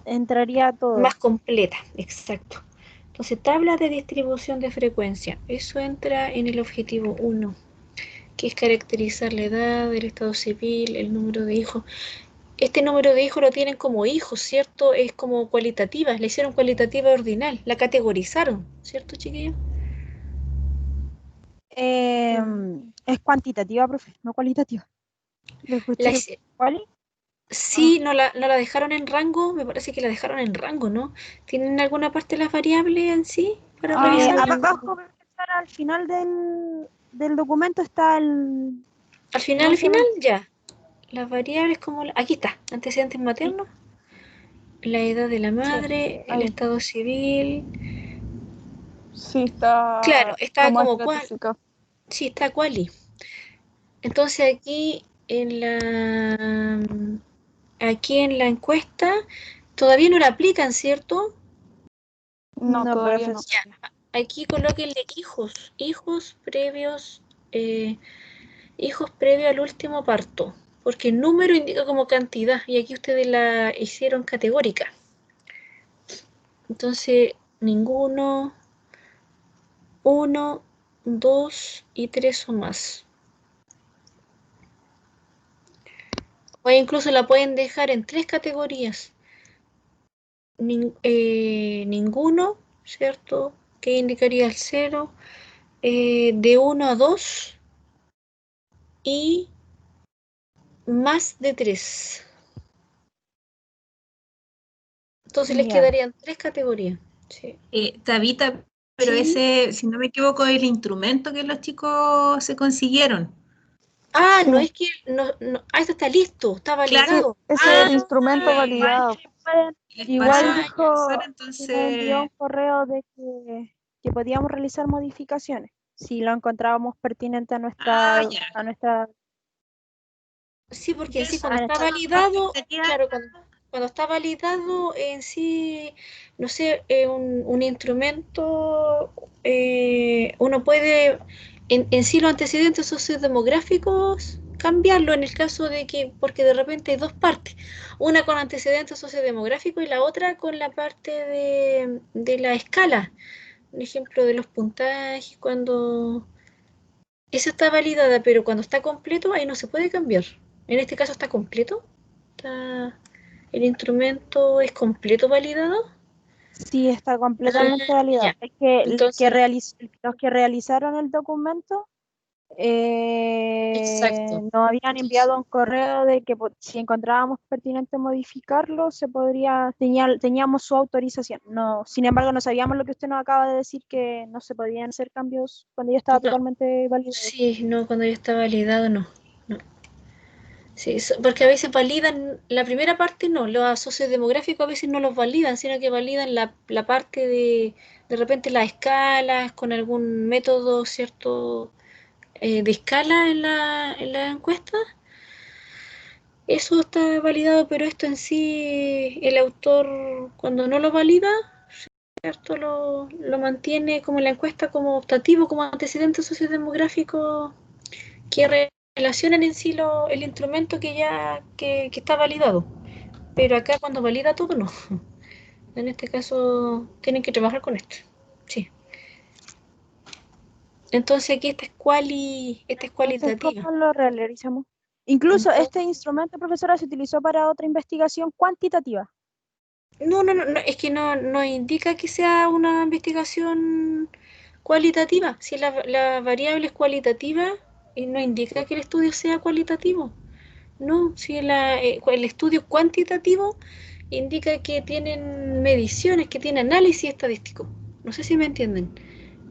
entraría todo. más completa, exacto. Entonces, tabla de distribución de frecuencia. Eso entra en el objetivo 1, que es caracterizar la edad, el estado civil, el número de hijos. Este número de hijos lo tienen como hijos, ¿cierto? Es como cualitativa, le hicieron cualitativa ordinal, la categorizaron, ¿cierto, chiquillos? Es cuantitativa, profe, no cualitativa. ¿Le La, escuché cuál? Sí, no la dejaron en rango, me parece que la dejaron en rango, ¿no? ¿Tienen alguna parte de las variables en sí para revisarla? Abajo, profesora, al final del documento está Al ¿cómo se final, llama? ya. Las variables como... Aquí está, antecedentes Sí, maternos, la edad de la sí, madre, el ahí. estado civil. Sí, Claro, está está como como cual... estratificado. Sí, está quali. Entonces aquí en la encuesta todavía no la aplican, ¿cierto? No, No, todavía no. profesora. Aquí colóquenle eh, hijos previo al último parto, porque el número indica como cantidad y aquí ustedes la hicieron categórica. Entonces, ninguno, 1, 2 y 3 o más. O incluso la pueden dejar en 3 categorías. Ninguno, ¿cierto? Que indicaría el 0. De 1 a 2 y más de 3. Entonces les Ya. quedarían 3 categorías. Sí. Tabita, pero Sí. ese, si no me equivoco, es el instrumento que los chicos se consiguieron. Ah, no Sí, es que esto está listo, está Claro, validado. ese es Ah, el instrumento igual validado. les pasó Igual a la ah, ya. profesora, dijo que nos envió entonces, un correo de que podíamos realizar modificaciones si lo encontrábamos pertinente ya. a nuestra, Sí, porque Y en sí eso, cuando a está nuestra validado, quería- claro, cuando está validado en sí, no sé, un instrumento, uno puede en sí los antecedentes sociodemográficos cambiarlo en el caso de que, porque de repente hay dos partes, una con antecedentes sociodemográficos y la otra con la parte de la escala, un ejemplo de los puntajes, cuando esa está validada, pero cuando está completo, ahí no se puede cambiar. En este caso está completo. El instrumento es completo validado. sí está Ah, completamente validado. ya. Es que Entonces, los que realizaron el documento exacto. nos habían Entonces, enviado un correo de que si encontrábamos pertinente modificarlo, teníamos su autorización. No, sin embargo, no sabíamos lo que usted nos acaba de decir, que no se podían hacer cambios cuando ya estaba no, totalmente validado. sí, no, cuando ya está validado, no. No. Sí, porque a veces validan la primera parte, no, los sociodemográficos a veces no los validan, sino que validan la parte de repente las escalas con algún método, ¿cierto? De escala en la encuesta. Eso está validado, pero esto en sí, el autor cuando no lo valida, ¿cierto? Lo mantiene como en la encuesta como optativo, como antecedente sociodemográfico que relacionan en sí el instrumento que está validado. Pero acá cuando valida todo, no. En este caso tienen que trabajar con esto. Sí. Entonces aquí esta es Entonces, cualitativa. ¿cómo lo realizamos? Incluso este Entonces, instrumento, profesora, se utilizó para otra investigación cuantitativa. no, es que no indica que sea una investigación cualitativa. Si la variable es cualitativa, no indica que el estudio sea cualitativo. No, si el estudio cuantitativo indica que tienen mediciones, que tiene análisis estadístico. No sé si me entienden.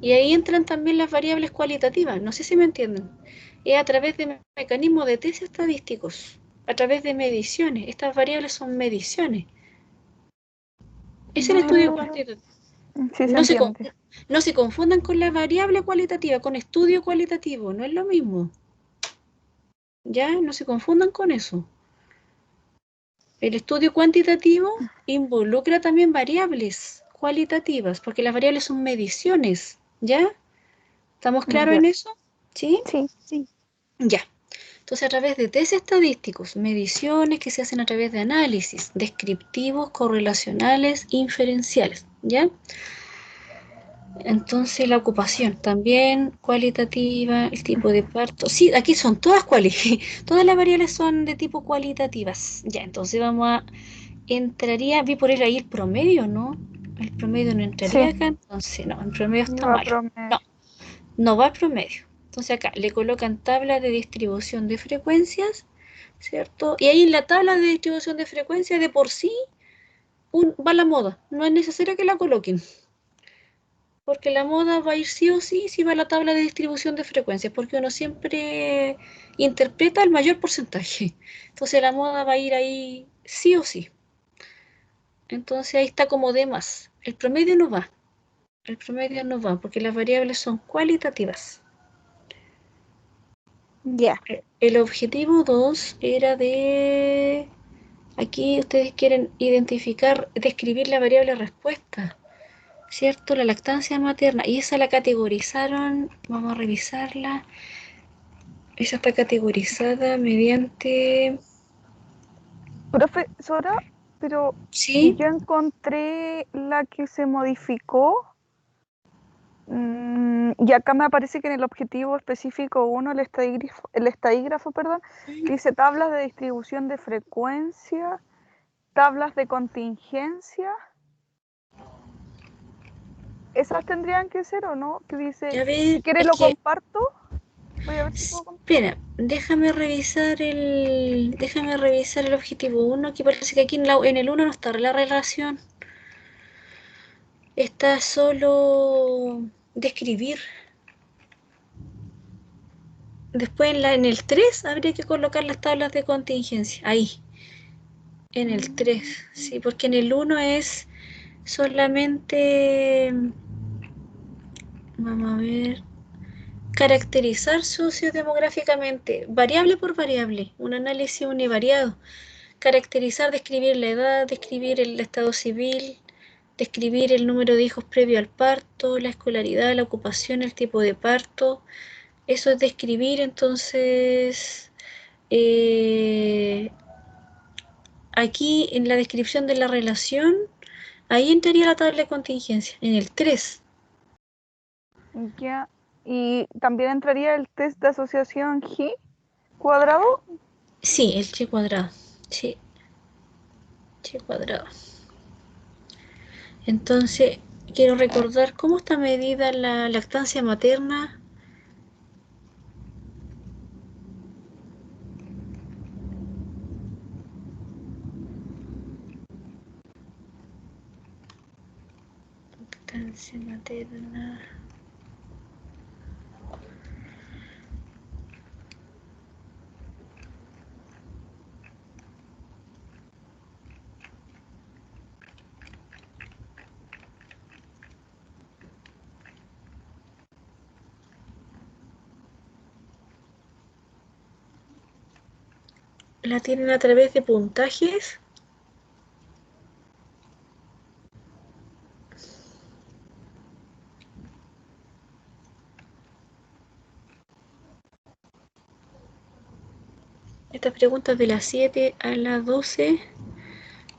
Y ahí entran también las variables cualitativas. No sé si me entienden. Es a través de mecanismos de test estadísticos, a través de mediciones. Estas variables son mediciones. Es el estudio Ah, cuantitativo. Sí se No se, entiende. no se confundan con la variable cualitativa, con estudio cualitativo. No es lo mismo. Ya, no se confundan con eso. El estudio cuantitativo involucra también variables cualitativas, porque las variables son mediciones, ¿ya? ¿Estamos claros Ya. en eso? ¿Sí? Sí. sí. Ya. Entonces, a través de test estadísticos, mediciones que se hacen a través de análisis descriptivos, correlacionales, inferenciales, ¿ya? Entonces, la ocupación también cualitativa, el tipo de parto. Sí, aquí son todas todas las variables son de tipo cualitativas. Ya, entonces vi por él ahí el promedio, ¿no? El promedio no entraría Sí. acá, entonces no, el promedio está Iba a malo. promedio. No, no va al promedio. Entonces acá le colocan tabla de distribución de frecuencias ¿cierto? Y ahí en la tabla de distribución de frecuencia de por sí va la moda. No es necesario que la coloquen. Porque la moda va a ir sí o sí si va a la tabla de distribución de frecuencias, porque uno siempre interpreta el mayor porcentaje. Entonces la moda va a ir ahí sí o sí. Entonces ahí está como de más. El promedio no va. El promedio no va porque las variables son cualitativas. Ya. El objetivo 2 era de... Aquí ustedes quieren identificar, describir la variable respuesta, ¿cierto? La lactancia materna. Y esa la categorizaron, vamos a revisarla. Esa está categorizada mediante... Profesora, pero Sí, yo encontré la que se modificó. Y acá me aparece que en el objetivo específico 1, el estadígrafo, perdón, dice tablas de distribución de frecuencia, tablas de contingencia. ¿Esas tendrían que ser o no? Que dice, a si ver, quiere es lo que... comparto. Voy a ver si puedo compartir. Espera, déjame revisar el objetivo 1, aquí parece que aquí en el 1 no está la relación. Está solo describir. Después en el 3 habría que colocar las tablas de contingencia. Ahí, en el 3. Sí, porque en el 1 es solamente, vamos a ver, caracterizar sociodemográficamente, variable por variable, un análisis univariado. Caracterizar, describir la edad, describir el estado civil, describir el número de hijos previo al parto, la escolaridad, la ocupación, el tipo de parto. Eso es describir, entonces, aquí en la descripción de la relación, ahí entraría la tabla de contingencia, en el 3. Ya. Y también entraría el test de asociación G cuadrado. Sí, el chi cuadrado. Sí, chi cuadrado. Entonces, quiero recordar cómo está medida la lactancia materna. Lactancia materna. La tienen a través de puntajes. Estas preguntas de la 7 a la 12.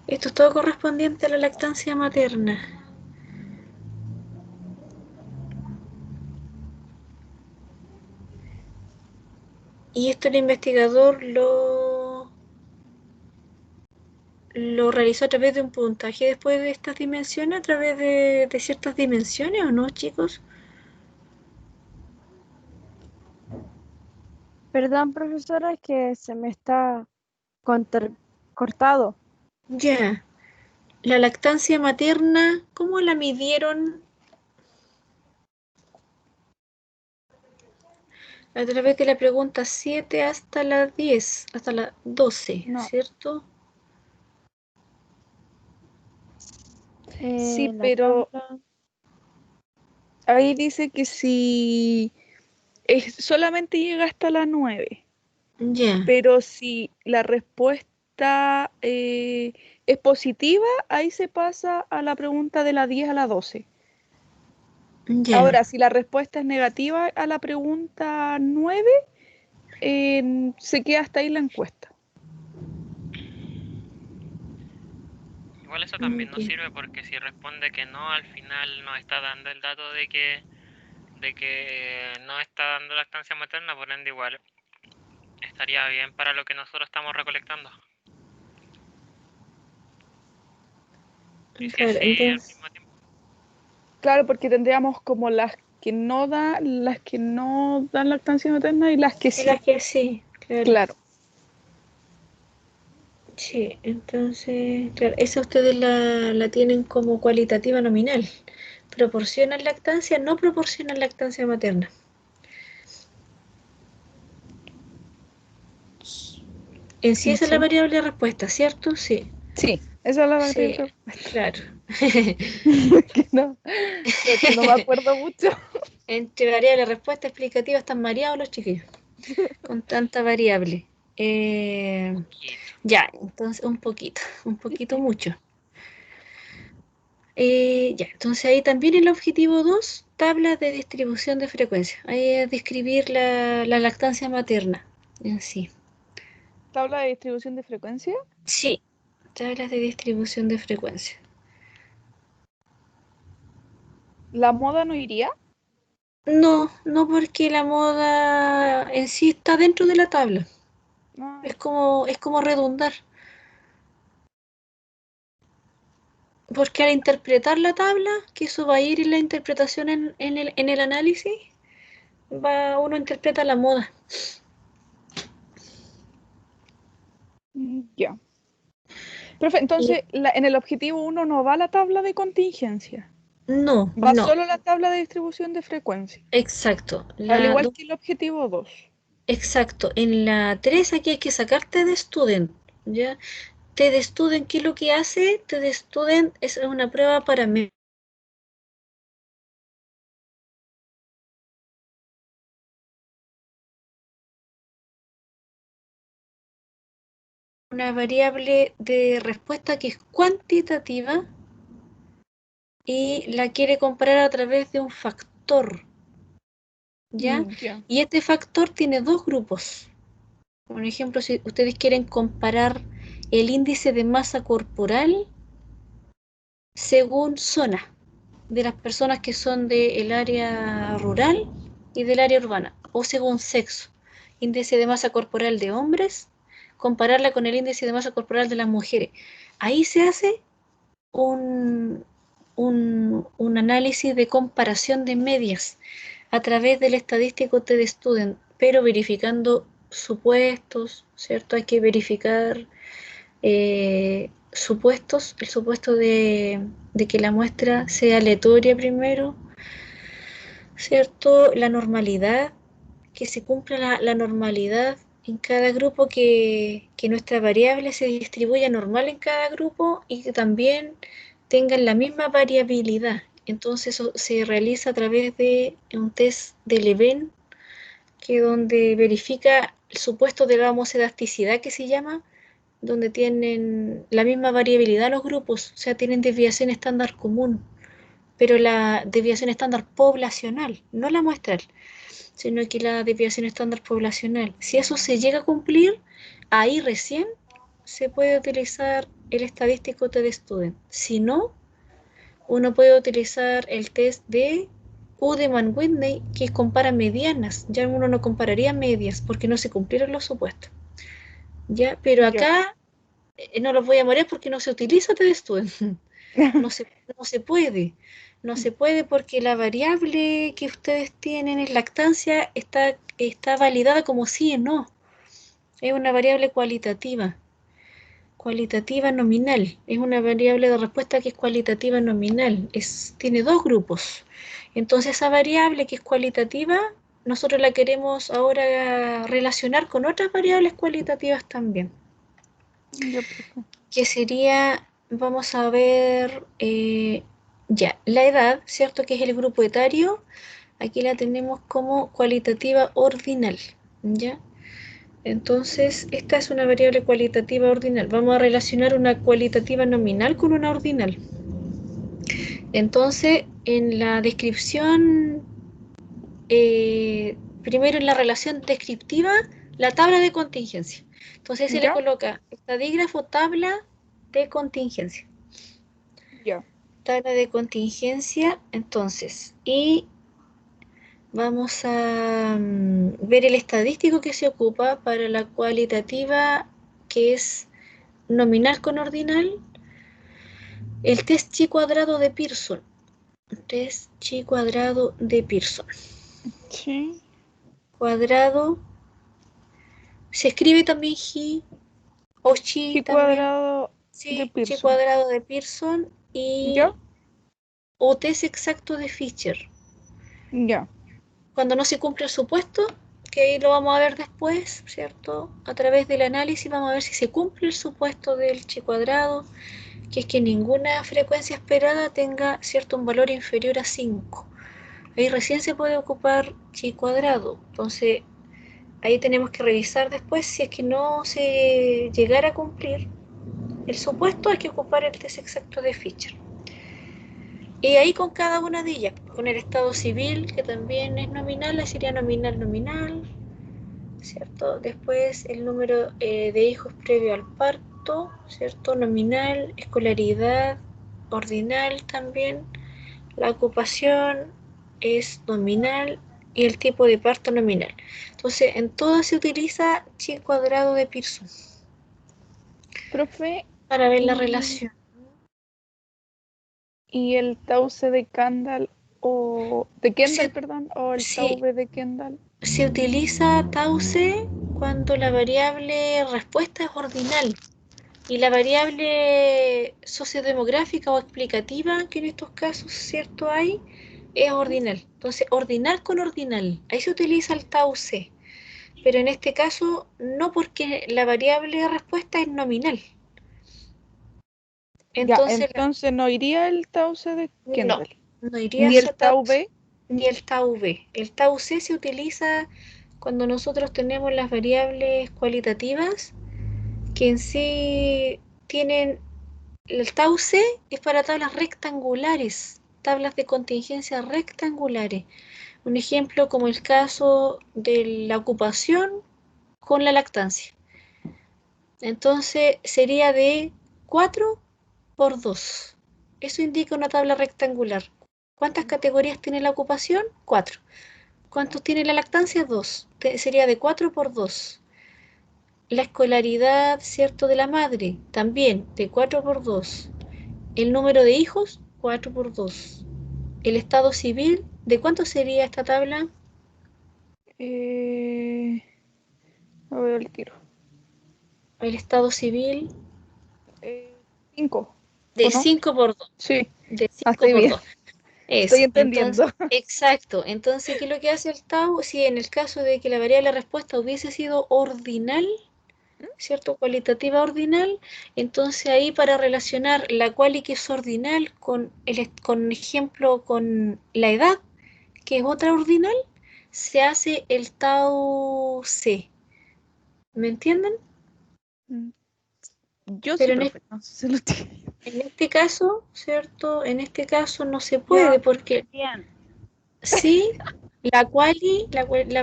Esto es todo correspondiente a la lactancia materna. Y esto el investigador lo realizó a través de un puntaje después de estas dimensiones, a través de ciertas dimensiones, ¿o no, chicos? Perdón, profesora, es que se me está cortado. Ya. La lactancia materna, ¿cómo la midieron? A través de la pregunta 7 hasta la 10, hasta la 12, No. ¿cierto? Sí, La pero tabla. ahí dice que si solamente llega hasta la 9, Ya, pero si la respuesta es positiva, ahí se pasa a la pregunta de la 10 a la 12. ya. Ahora, si la respuesta es negativa a la pregunta 9, se queda hasta ahí la encuesta. Igual eso también nos Ya. sirve porque si responde que no, al final nos está dando el dato de que no está dando lactancia materna, por ende igual estaría bien para lo que nosotros estamos recolectando. Y si Claro, así al entonces, mismo tiempo. Claro, porque tendríamos como las que no dan lactancia materna y las que y las sí. que sí, claro. Claro. Sí, entonces, claro, esa ustedes la tienen como cualitativa nominal. ¿Proporcionan lactancia? No proporcionan lactancia materna. En sí esa es la Sí, variable de respuesta, ¿cierto? Sí, sí, esa es la sí, variable. claro. Que no, no me acuerdo mucho. Entre variable y respuesta explicativa están mareados los chiquillos, con tanta variable. Poquito. Ya, entonces un poquito mucho. Ya, entonces ahí también el objetivo 2, tablas de distribución de frecuencia. Ahí es describir la lactancia materna en sí. Tabla de distribución de frecuencia. Sí, tablas de distribución de frecuencia. ¿La moda no iría? No, no porque la moda en sí está dentro de la tabla. No, Es como redundar. Porque al interpretar la tabla, que eso va a ir en la interpretación en el análisis, uno interpreta la moda. ya. Profe, Y entonces en el objetivo 1 no va la tabla de contingencia, no, va no, solo la tabla de distribución de frecuencia, exacto. al igual que el objetivo 2. Exacto. En la 3 aquí hay que sacarte de student, ¿ya? T de student, ¿qué es lo que hace? T de student es una prueba para una variable de respuesta que es cuantitativa y la quiere comparar a través de un factor, ¿ya? Ya. Y este factor tiene dos grupos. Por ejemplo, si ustedes quieren comparar el índice de masa corporal según zona de las personas que son del área rural y del área urbana, o según sexo, índice de masa corporal de hombres, compararla con el índice de masa corporal de las mujeres. Ahí se hace un, un análisis de comparación de medias a través del estadístico T-Student, pero verificando supuestos, ¿cierto? Hay que verificar supuestos, el supuesto de que la muestra sea aleatoria primero, ¿cierto? La normalidad, que se cumpla la normalidad en cada grupo, que nuestra variable se distribuya normal en cada grupo y que también tengan la misma variabilidad. Entonces eso se realiza a través de un test de Leven, que donde verifica el supuesto de la homocedasticidad que se llama, donde tienen la misma variabilidad los grupos, o sea, tienen desviación estándar común, pero la desviación estándar poblacional, no la muestral, sino que la desviación estándar poblacional. Si eso se llega a cumplir, ahí recién se puede utilizar el estadístico T-Student. Si no, uno puede utilizar el test de Udeman-Whitney, que compara medianas. Ya uno no compararía medias porque no se cumplieron los supuestos. ¿Ya? Pero Ya. acá no los voy a morir porque no se utiliza T-Student. No se, no se puede. No se puede porque la variable que ustedes tienen en lactancia está validada como sí y no. Es una variable cualitativa nominal. Es una variable de respuesta que es cualitativa nominal. Tiene dos grupos. Entonces esa variable que es cualitativa, nosotros la queremos ahora relacionar con otras variables cualitativas también. Ya, profe. Que sería, vamos a ver, ya, la edad, ¿cierto? Que es el grupo etario, aquí la tenemos como cualitativa ordinal, ¿ya? Entonces, esta es una variable cualitativa ordinal. Vamos a relacionar una cualitativa nominal con una ordinal. Entonces, en la descripción, primero en la relación descriptiva, la tabla de contingencia. Entonces, se le Ya, coloca estadígrafo tabla de contingencia. ya. Tabla de contingencia, entonces, y vamos a ver el estadístico que se ocupa para la cualitativa, que es nominal con ordinal, el test chi cuadrado de Pearson. Test chi cuadrado de Pearson. Sí. Cuadrado, se escribe también chi O Chi chi también. cuadrado de Sí, chi Pearson. cuadrado de Pearson y ¿Ya? o test exacto de Fisher. Ya. Cuando no se cumple el supuesto, que ahí lo vamos a ver después, ¿cierto? A través del análisis vamos a ver si se cumple el supuesto del chi cuadrado, que es que ninguna frecuencia esperada tenga, ¿cierto?, un valor inferior a 5. Ahí recién se puede ocupar chi cuadrado. Entonces, ahí tenemos que revisar después si es que no se llegara a cumplir el supuesto, hay que ocupar el test exacto de Fisher. Y ahí con cada una de ellas, con el estado civil, que también es nominal, ahí sería nominal, nominal, ¿cierto? Después el número de hijos previo al parto, ¿cierto? Nominal, escolaridad, ordinal también, la ocupación es nominal y el tipo de parto nominal. Entonces, en todas se utiliza chi cuadrado de Pearson Profe, para ver la y, relación. y el tau C de Kendall o de Kendall, Se, perdón, o el tau sí, B de Kendall. se utiliza tau C cuando la variable respuesta es ordinal y la variable sociodemográfica o explicativa, que en estos casos, ¿cierto? Hay, es ordinal. Entonces, ordinal con ordinal, ahí se utiliza el tau C. Pero en este caso, no, porque la variable de respuesta es nominal. Ya, Entonces, entonces no iría el tau C de no, Kendall. no iría Ni el esa tau B. ni el tau B. El tau C se utiliza cuando nosotros tenemos las variables cualitativas que en sí tienen. El tau C es para tablas rectangulares, tablas de contingencia rectangulares. Un ejemplo como el caso de la ocupación con la lactancia. Entonces sería de 4 por 2. Eso indica una tabla rectangular. ¿Cuántas categorías tiene la ocupación? 4. ¿Cuántos tiene la lactancia? 2. Sería de 4 por 2. La escolaridad, ¿cierto?, de la madre, también de 4 por 2. El número de hijos, 4 por 2. El estado civil, ¿de cuánto sería esta tabla? No veo el tiro. El estado civil 5. ¿O de no? 5 por 2. Sí, De 5 estoy por bien. 2. Estoy Eso, entendiendo. entonces, exacto. Entonces, ¿qué es lo que hace el tau? Si en el caso de que la variable respuesta hubiese sido ordinal, ¿cierto? Cualitativa ordinal, entonces ahí para relacionar la quali que es ordinal con ejemplo, con la edad, que es otra ordinal, se hace el tau C. ¿Me entienden? Yo sí, Pero profe. No sé si lo tiene. en este caso, ¿cierto? En este caso no se Yo puede porque bien. sí, la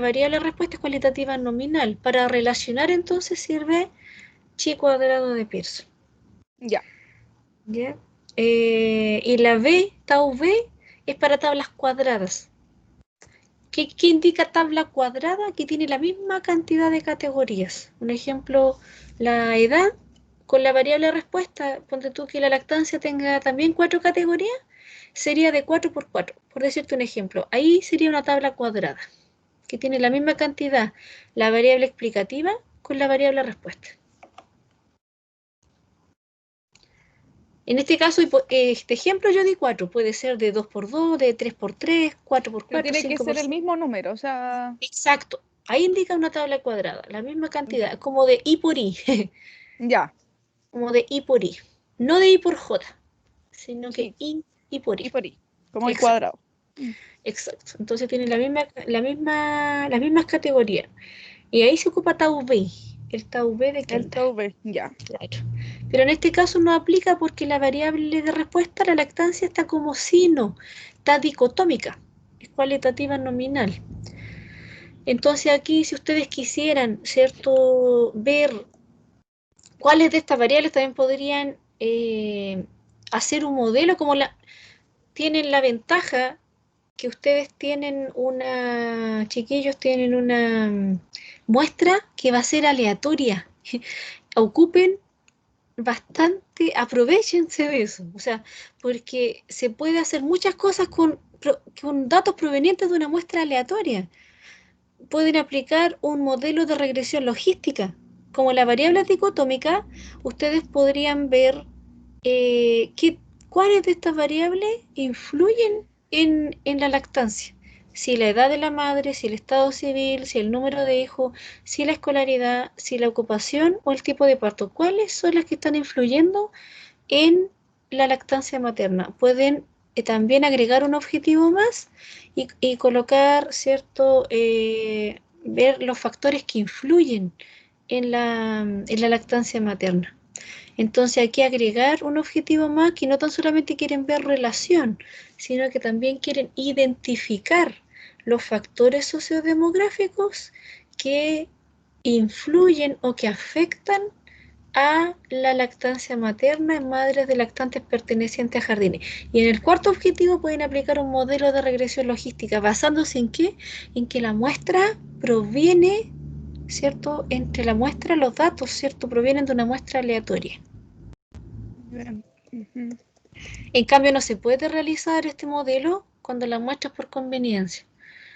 variable respuesta es cualitativa nominal. Para relacionar entonces sirve chi cuadrado de Pearson. Ya. ¿Ya? Y la B, tau B, es para tablas cuadradas. ¿Qué indica tabla cuadrada? Que tiene la misma cantidad de categorías. Un ejemplo, la edad con la variable respuesta, ponte tú que la lactancia tenga también 4 categorías, sería de 4 por 4, por decirte un ejemplo. Ahí sería una tabla cuadrada, que tiene la misma cantidad, la variable explicativa con la variable respuesta. En este caso, este ejemplo yo di 4, puede ser de 2 por 2, de 3 por 3, 4 por Pero 4, tiene que 5 por ser el 5. mismo número, o sea. Exacto, ahí indica una tabla cuadrada, la misma Ya. cantidad, como de I por I, Ya. como de I por I, no de I por J, sino que Sí. I por Y I. por I. Como I Exacto, cuadrado. exacto. Entonces tiene las mismas categorías. Y ahí se ocupa tau B, el tau B de El Kendall. tau B. Ya. Claro. Pero en este caso no aplica porque la variable de respuesta, la lactancia, está como sino, está dicotómica, es cualitativa nominal. Entonces aquí, si ustedes quisieran, ¿cierto?, ver cuáles de estas variables también podrían hacer un modelo, tienen la ventaja que ustedes tienen chiquillos tienen una muestra que va a ser aleatoria. Ocupen bastante, aprovechense de eso, o sea, porque se puede hacer muchas cosas con datos provenientes de una muestra aleatoria. Pueden aplicar un modelo de regresión logística, como la variable es dicotómica, ustedes podrían ver cuáles de estas variables influyen en la lactancia. Si la edad de la madre, si el estado civil, si el número de hijos, si la escolaridad, si la ocupación o el tipo de parto. ¿Cuáles son las que están influyendo en la lactancia materna? Pueden también agregar un objetivo más y colocar, ¿cierto? Ver los factores que influyen en la lactancia materna. Entonces hay que agregar un objetivo más que no tan solamente quieren ver relación, sino que también quieren identificar los factores sociodemográficos que influyen o que afectan a la lactancia materna en madres de lactantes pertenecientes a jardines. Y en el cuarto objetivo pueden aplicar un modelo de regresión logística basándose en qué? En que la muestra proviene, ¿cierto? Entre la muestra, los datos, ¿cierto? Provienen de una muestra aleatoria. Bien. Ujú. En cambio, no se puede realizar este modelo cuando la muestra es por conveniencia.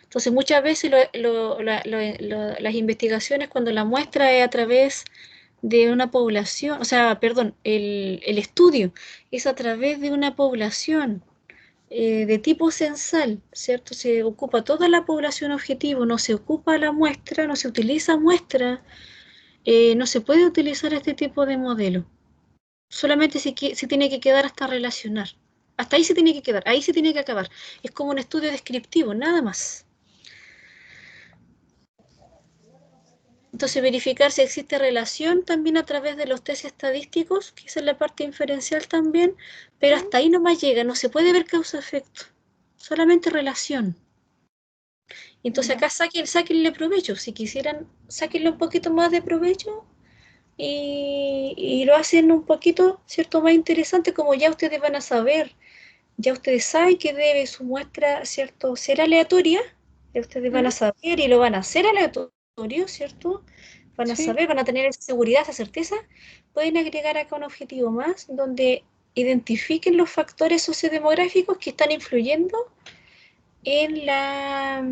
Entonces, muchas veces las investigaciones, cuando la muestra es a través de una población, o sea, perdón, el estudio es a través de una población de tipo censal, ¿cierto? Se ocupa toda la población objetivo, no se ocupa la muestra, no se utiliza muestra, no se puede utilizar este tipo de modelo. Solamente se tiene que quedar hasta relacionar. Hasta ahí se tiene que quedar, ahí se tiene que acabar. Es como un estudio descriptivo, nada más. Entonces, verificar si existe relación también a través de los test estadísticos, que esa es la parte inferencial también, pero hasta ahí nomás llega, no se puede ver causa-efecto, solamente relación. Entonces acá sáquenle provecho, si quisieran, sáquenle un poquito más de provecho y lo hacen un poquito, ¿cierto?, más interesante, como ya ustedes van a saber, ya ustedes saben que debe su muestra, ¿cierto?, ser aleatoria, ya ustedes van a saber y lo van a hacer aleatorio, ¿cierto? Van a saber, van a tener esa seguridad, esa certeza. Pueden agregar acá un objetivo más donde identifiquen los factores sociodemográficos que están influyendo en la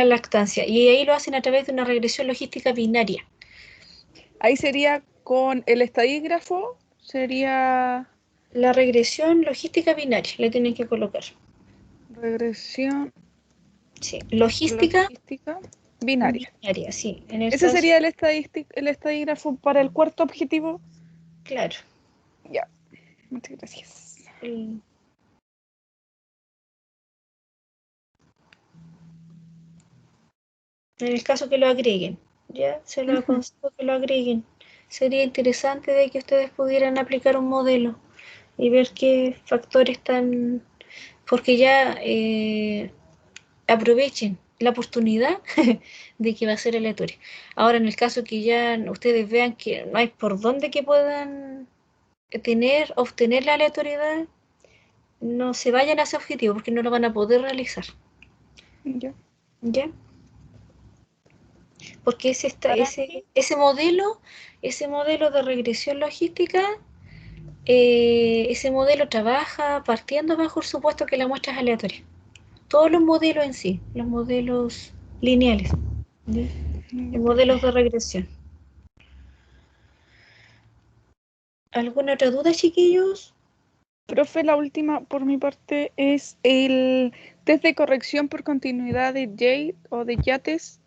lactancia. Y ahí lo hacen a través de una regresión logística binaria. Ahí sería con el estadígrafo, sería La regresión logística binaria, le tienen que colocar. regresión Sí, logística binaria. binaria, sí. En el Ese caso, sería el estadígrafo para el cuarto objetivo. claro. Ya, muchas gracias. En el caso que lo agreguen, ¿ya? Se lo aconsejo que lo agreguen. Sería interesante de que ustedes pudieran aplicar un modelo y ver qué factores están, porque ya aprovechen la oportunidad de que va a ser aleatorio. Ahora, en el caso que ya ustedes vean que no hay por dónde que puedan obtener la aleatoriedad, no se vayan a ese objetivo porque no lo van a poder realizar. Ya. ¿Ya? Porque Para ese modelo de regresión logística, ese modelo trabaja partiendo bajo el supuesto que la muestra es aleatoria. Todos los modelos en sí, los modelos lineales, ¿ya? Los modelos de regresión. ¿Alguna otra duda, chiquillos? Profe, la última por mi parte es el test de corrección por continuidad de Jade o de Yates.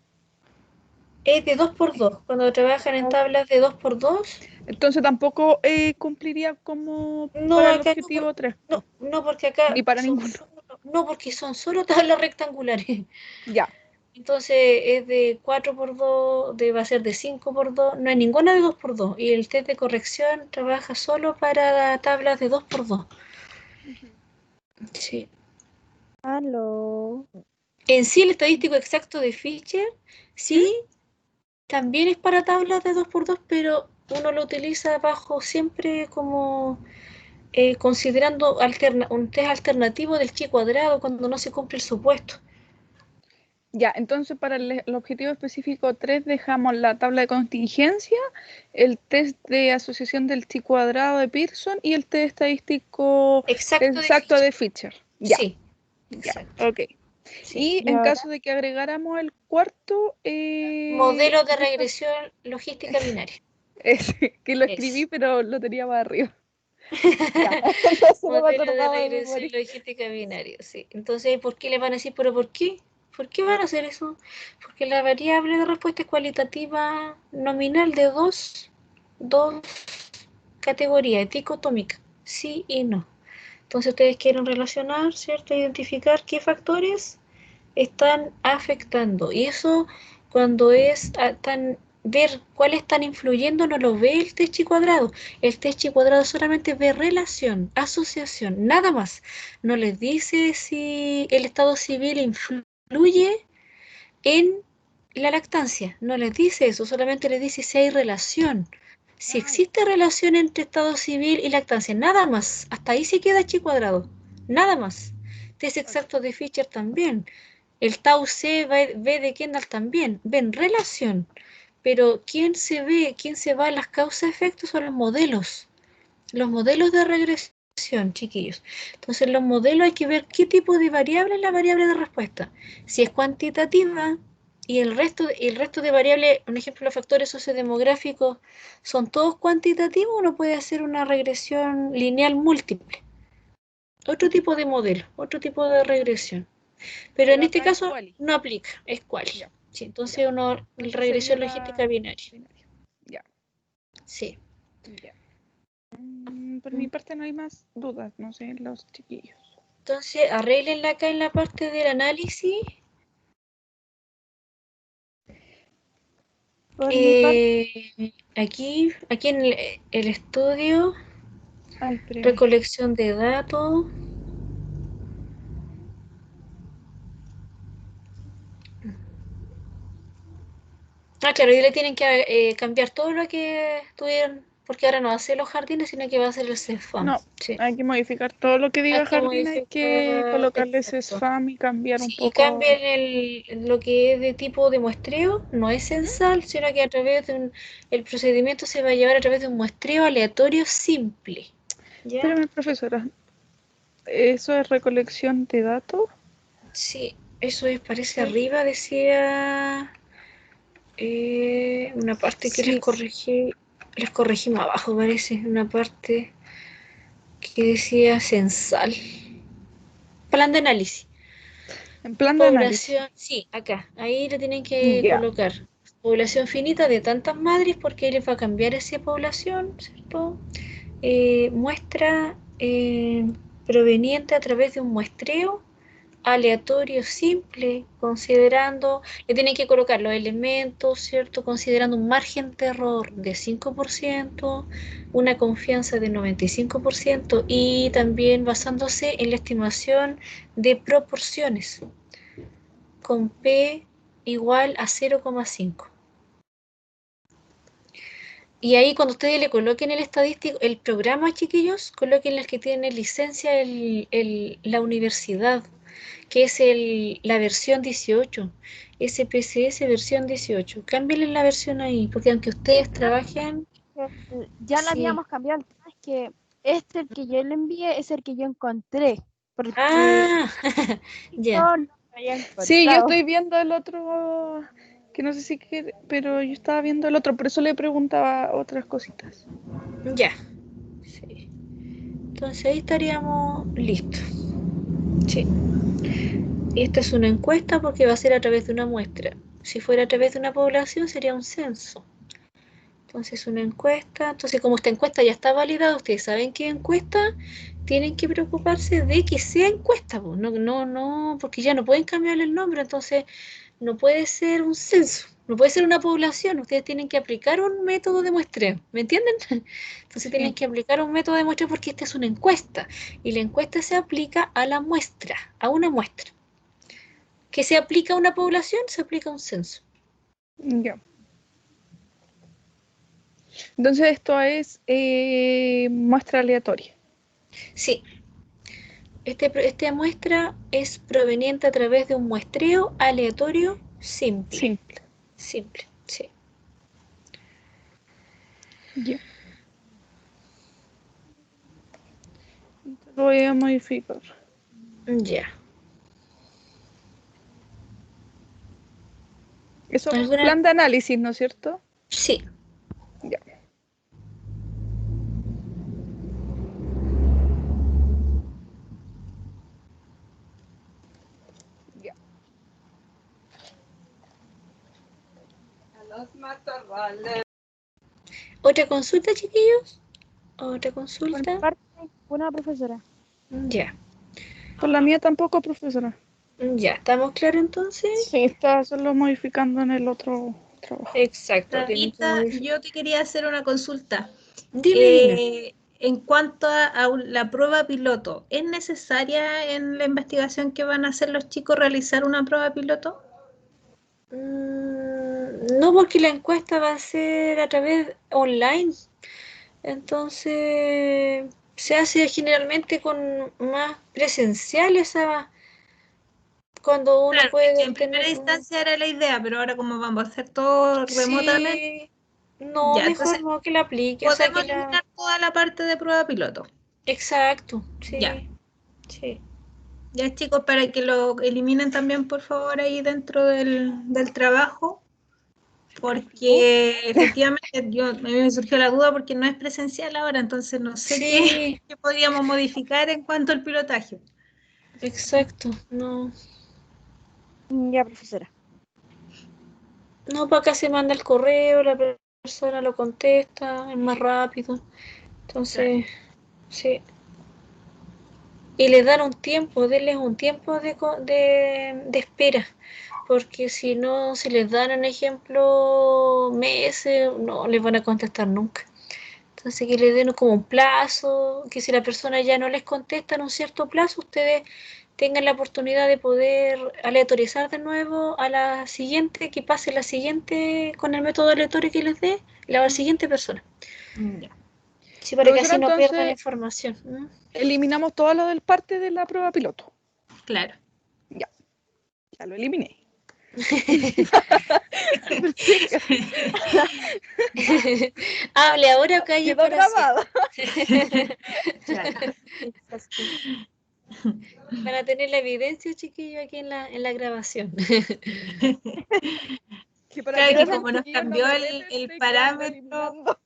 Es de 2x2, cuando trabajan en tablas de 2x2. Entonces tampoco cumpliría como No, para el acá objetivo 3. no, porque acá Ni para ninguno. no, porque son solo tablas rectangulares. Ya. Entonces es de 4x2, va a ser de 5x2, no hay ninguna de 2x2. Y el test de corrección trabaja solo para tablas de 2x2. Sí. Aló. En sí, el estadístico exacto de Fisher, sí, también es para tablas de 2x2, pero uno lo utiliza bajo siempre como considerando un test alternativo del chi cuadrado cuando no se cumple el supuesto. Ya, entonces para el objetivo específico 3 dejamos la tabla de contingencia, el test de asociación del chi cuadrado de Pearson y el test estadístico exacto de Fisher. Ya, Sí, ya, exacto. ok. Sí. Y Y en ahora, caso de que agregáramos el cuarto, Modelo de regresión logística binaria. Ese, que lo escribí, Es. pero lo tenía más arriba. Ya, no se me Modelo de acordaba de regresión memoria. logística binaria, sí. Entonces, ¿por qué le van a decir, pero por qué? ¿Por qué van a hacer eso? Porque la variable de respuesta es cualitativa nominal de dos categorías, dicotómica, sí y no. Entonces, ustedes quieren relacionar, ¿cierto? Identificar qué factores están afectando. Y eso, cuando ver cuáles están influyendo, no lo ve el test chi cuadrado. El test chi cuadrado solamente ve relación, asociación, nada más. No les dice si el estado civil influye en la lactancia. No les dice eso, solamente les dice si hay relación. Si existe relación entre estado civil y lactancia, nada más. Hasta ahí se queda chi cuadrado. Nada más. Test exacto de Fischer también. El Tau C ve de Kendall también, ven relación, pero quién se va a las causas-efectos son los modelos de regresión, chiquillos. Entonces, los modelos hay que ver qué tipo de variable es la variable de respuesta. Si es cuantitativa y el resto de variables, un ejemplo, los factores sociodemográficos son todos cuantitativos, uno puede hacer una regresión lineal múltiple. Otro tipo de modelo, otro tipo de regresión. Pero en este acá es caso quali. no aplica, es quali. Ya, Sí, entonces ya. uno Entonces regresión sería logística binaria. binaria. Ya, Sí. ya. Por mi parte no hay más dudas, no sé, los chiquillos. Entonces arréglenla acá en la parte del análisis. Por mi parte, Aquí en el estudio, Ay, espérame. recolección de datos. Ah, claro, y le tienen que cambiar todo lo que tuvieron, porque ahora no va a ser los jardines, sino que va a ser el CEFAM. No, Sí. hay que modificar todo lo que Hay diga que jardín, hay que modificar, colocarle ese exacto. spam y cambiar un Sí, y poco. cambien lo que es de tipo de muestreo, no es censal, sino que a través de el procedimiento se va a llevar a través de un muestreo aleatorio simple. ¿Ya? Espérame, profesora, ¿eso es recolección de datos? Sí, eso es, parece Sí. arriba, decía una parte que Sí, les corregimos abajo, parece, una parte que decía censal. Plan de análisis. en plan de análisis. Población, sí, acá, ahí le tienen que Ya. colocar población finita de tantas madres porque ahí les va a cambiar esa población, ¿cierto? Muestra proveniente a través de un muestreo aleatorio simple, considerando, le tienen que colocar los elementos, ¿cierto? Considerando un margen de error de 5%, una confianza de 95% y también basándose en la estimación de proporciones con P igual a 0,5. Y ahí cuando ustedes le coloquen el estadístico, el programa, chiquillos, coloquen el que tiene licencia la universidad, que es la versión 18, SPSS versión 18. Cámbienle la versión ahí, porque aunque ustedes trabajen, ya la sí. habíamos cambiado. El tema es que el que yo le envié es el que yo encontré, porque Ah, ya. yo no lo había Sí, yo encontrado. estoy viendo el otro, que no sé si quiere, pero yo estaba viendo el otro, por eso le preguntaba otras cositas. Ya. Sí. Entonces ahí estaríamos listos. Sí. Esta es una encuesta porque va a ser a través de una muestra. Si fuera a través de una población sería un censo. Entonces una encuesta. Entonces como esta encuesta ya está validada, ustedes saben qué encuesta, tienen que preocuparse de que sea encuesta. Pues. No, no, no, porque ya no pueden cambiarle el nombre. Entonces no puede ser un censo. No puede ser una población, ustedes tienen que aplicar un método de muestreo, ¿me entienden? Entonces tienen Sí, que aplicar un método de muestreo porque esta es una encuesta y la encuesta se aplica a la muestra, a una muestra. ¿Que se aplica a una población? Se aplica a un censo. ya. Entonces esto es muestra aleatoria. Sí, esta muestra es proveniente a través de un muestreo aleatorio simple. Simple. Simple, sí. Ya. Entonces lo voy a modificar. Ya. Eso es un ¿Alguna? plan de análisis, ¿no es cierto? Sí. Ya. Ya. A los matorrales. ¿Otra consulta, chiquillos? ¿Otra Por mi consulta? parte, una profesora. Ya. Por la mía tampoco, profesora. Ya, ¿estamos claros entonces? Sí, está solo modificando en el otro trabajo. Exacto. tienen que Tabita, modificar. yo te quería hacer una consulta. Dime, Dina. En cuanto a la prueba piloto, ¿es necesaria en la investigación que van a hacer los chicos realizar una prueba piloto? No, porque la encuesta va a ser a través online. Entonces, se hace generalmente con más presencial cuando uno Claro, es que puede en primera tener instancia era la idea, pero ahora como vamos a hacer todo remotamente, Sí, no, ya, mejor entonces no que la aplique, o sea, podemos eliminar toda la parte de prueba piloto. Exacto, Ya, sí. ya chicos, para que lo eliminen también, por favor, ahí dentro del trabajo, porque efectivamente a mí me surgió la duda porque no es presencial ahora, entonces no sé Sí, qué podríamos modificar en cuanto al pilotaje. exacto, no. Ya, profesora. No, para acá se manda el correo, la persona lo contesta, es más rápido. Entonces, sí. Y les dan un tiempo, denles un tiempo de espera, porque si no, si les dan un ejemplo meses, no les van a contestar nunca. Entonces, que les den como un plazo, que si la persona ya no les contesta en un cierto plazo, ustedes tengan la oportunidad de poder aleatorizar de nuevo a la siguiente, que pase la siguiente con el método aleatorio que les dé, la siguiente persona. Ya. Sí, para que Profesora, así no pierdan entonces información. ¿Mm? eliminamos todo lo del parte de la prueba piloto. Claro. Ya lo eliminé. Hable ahora o calle Quedó para grabado. Claro. Para tener la evidencia, chiquillo, aquí en la grabación. Que para Claro que que los como nos chiquillos no cambió me el reten de que ando parámetro, eliminando.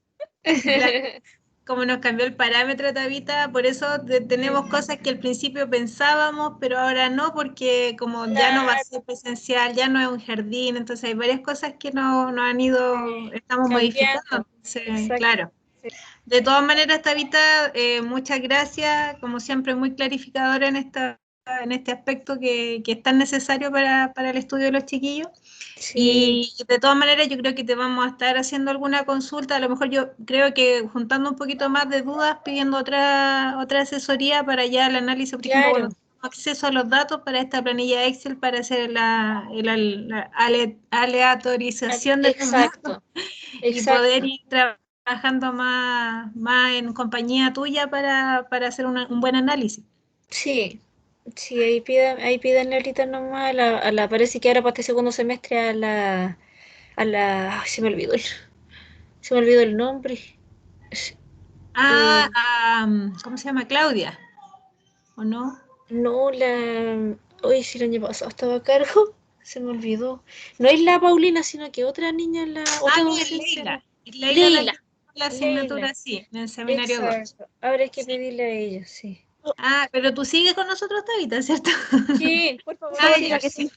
claro, como nos cambió el parámetro, Tabita, por eso tenemos cosas que al principio pensábamos, pero ahora no, porque como ya no va a ser presencial, ya no es un jardín, entonces hay varias cosas que no han ido, estamos modificando. Cambiando. Entonces, Exacto. claro. De todas maneras, Tabita, muchas gracias, como siempre, muy clarificadora en este aspecto que es tan necesario para el estudio de los chiquillos. Sí, Y de todas maneras yo creo que te vamos a estar haciendo alguna consulta, a lo mejor yo creo que juntando un poquito más de dudas, pidiendo otra asesoría para ya el análisis, por ejemplo, cuando claro. tengamos acceso a los datos para esta planilla Excel para hacer la aleatorización de los datos Exacto. y poder Exacto. ir trabajando más en compañía tuya para hacer un buen análisis. Sí. Sí, ahí pídanle ahorita nomás parece que ahora para este segundo semestre ay, se me olvidó el nombre. Eh, ¿Cómo se llama? Claudia, ¿o no? no, hoy sí, el año pasado estaba a cargo, se me olvidó. No es la Paulina, sino que otra niña, otra No, es docente. Leila. Es Leila la Leila, que la Leila, asignatura, sí, en el seminario 2. exacto. Ahora hay que Sí. pedirle a ella, sí. Pero tú sigues con nosotros, Tabita, ¿cierto? Sí, Por favor, Sí, Ya. diga que sí.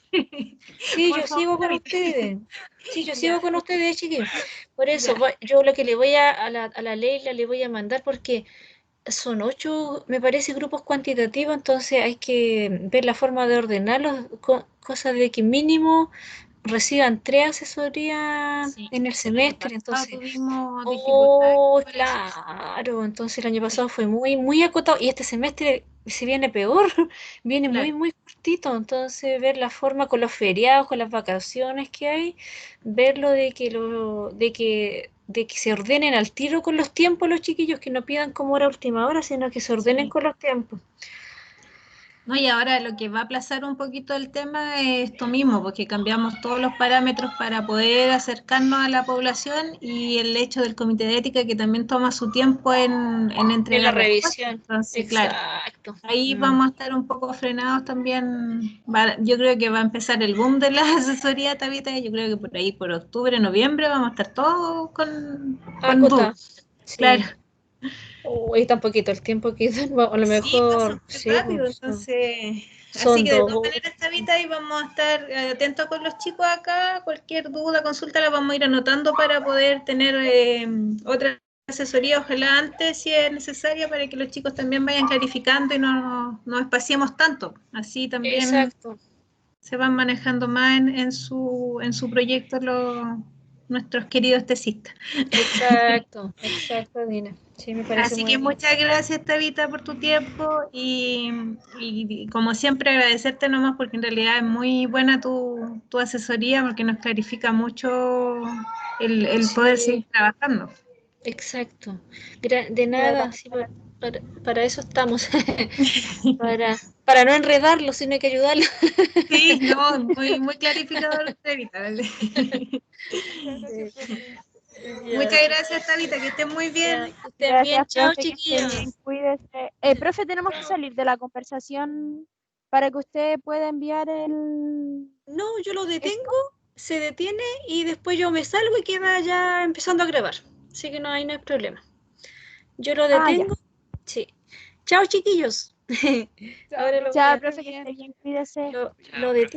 sí, Por yo favor, sigo con Tabita. ustedes. Sí, yo Ya, sigo con ustedes, chiquillos. Por eso, ya. yo lo que le voy a la Leila le voy a mandar porque son 8, me parece, grupos cuantitativos, entonces hay que ver la forma de ordenarlos, cosas de que mínimo reciban 3 asesorías Sí, en el el año semestre, pasado entonces, tuvimos dificultades oh, por eso. claro, entonces el año Sí, pasado fue muy acotado y este semestre se viene peor, viene claro. muy cortito, entonces ver la forma con los feriados, con las vacaciones que hay, verlo de que se ordenen al tiro con los tiempos los chiquillos, que no pidan como hora última hora, sino que se ordenen Sí. con los tiempos. No, y ahora lo que va a aplazar un poquito el tema es esto mismo, porque cambiamos todos los parámetros para poder acercarnos a la población y el hecho del comité de ética que también toma su tiempo en En la entregar respuestas. revisión. Entonces, claro, Exacto. ahí vamos a estar un poco frenados también. Yo creo que va a empezar el boom de la asesoría, Tabita. Yo creo que por ahí, por octubre, noviembre, vamos a estar todos con Acota. dudas. Sí. Claro. Uy, tan poquito el tiempo que a lo Sí, pasa mejor. muy Sí, rápido, pues, entonces. son Así que de dos. todas maneras, Tabita, ahí vamos a estar atentos con los chicos acá. Cualquier duda, consulta la vamos a ir anotando para poder tener otra asesoría, ojalá antes, si es necesaria, para que los chicos también vayan clarificando y no nos espaciemos tanto. Así también Exacto. se van manejando más en su proyecto nuestros queridos tesistas. Exacto, Dina. Sí, me parece Así muy que bien. muchas gracias, Tabita, por tu tiempo y como siempre agradecerte nomás porque en realidad es muy buena tu asesoría porque nos clarifica mucho el poder Sí, seguir trabajando. exacto. De nada, sí, para eso estamos. Para no enredarlo, sino hay que ayudarlo. Sí, no, muy clarificador, Tabita. Gracias, profe. Muchas gracias, Tabita, que estés muy bien. Ya, que estén bien. Gracias, Chao, profe, que esté chiquillos. bien, cuídese. Profe, tenemos que salir de la conversación para que usted pueda enviar el... No, yo lo detengo, se detiene y después yo me salgo y queda ya empezando a grabar. Así que no hay problema. Yo lo Ah, ya. detengo. Sí. Chao, chiquillos. Chao, Ahora profe, Chao, que esté profe, que esté bien. bien, cuídese. lo Chao, detengo.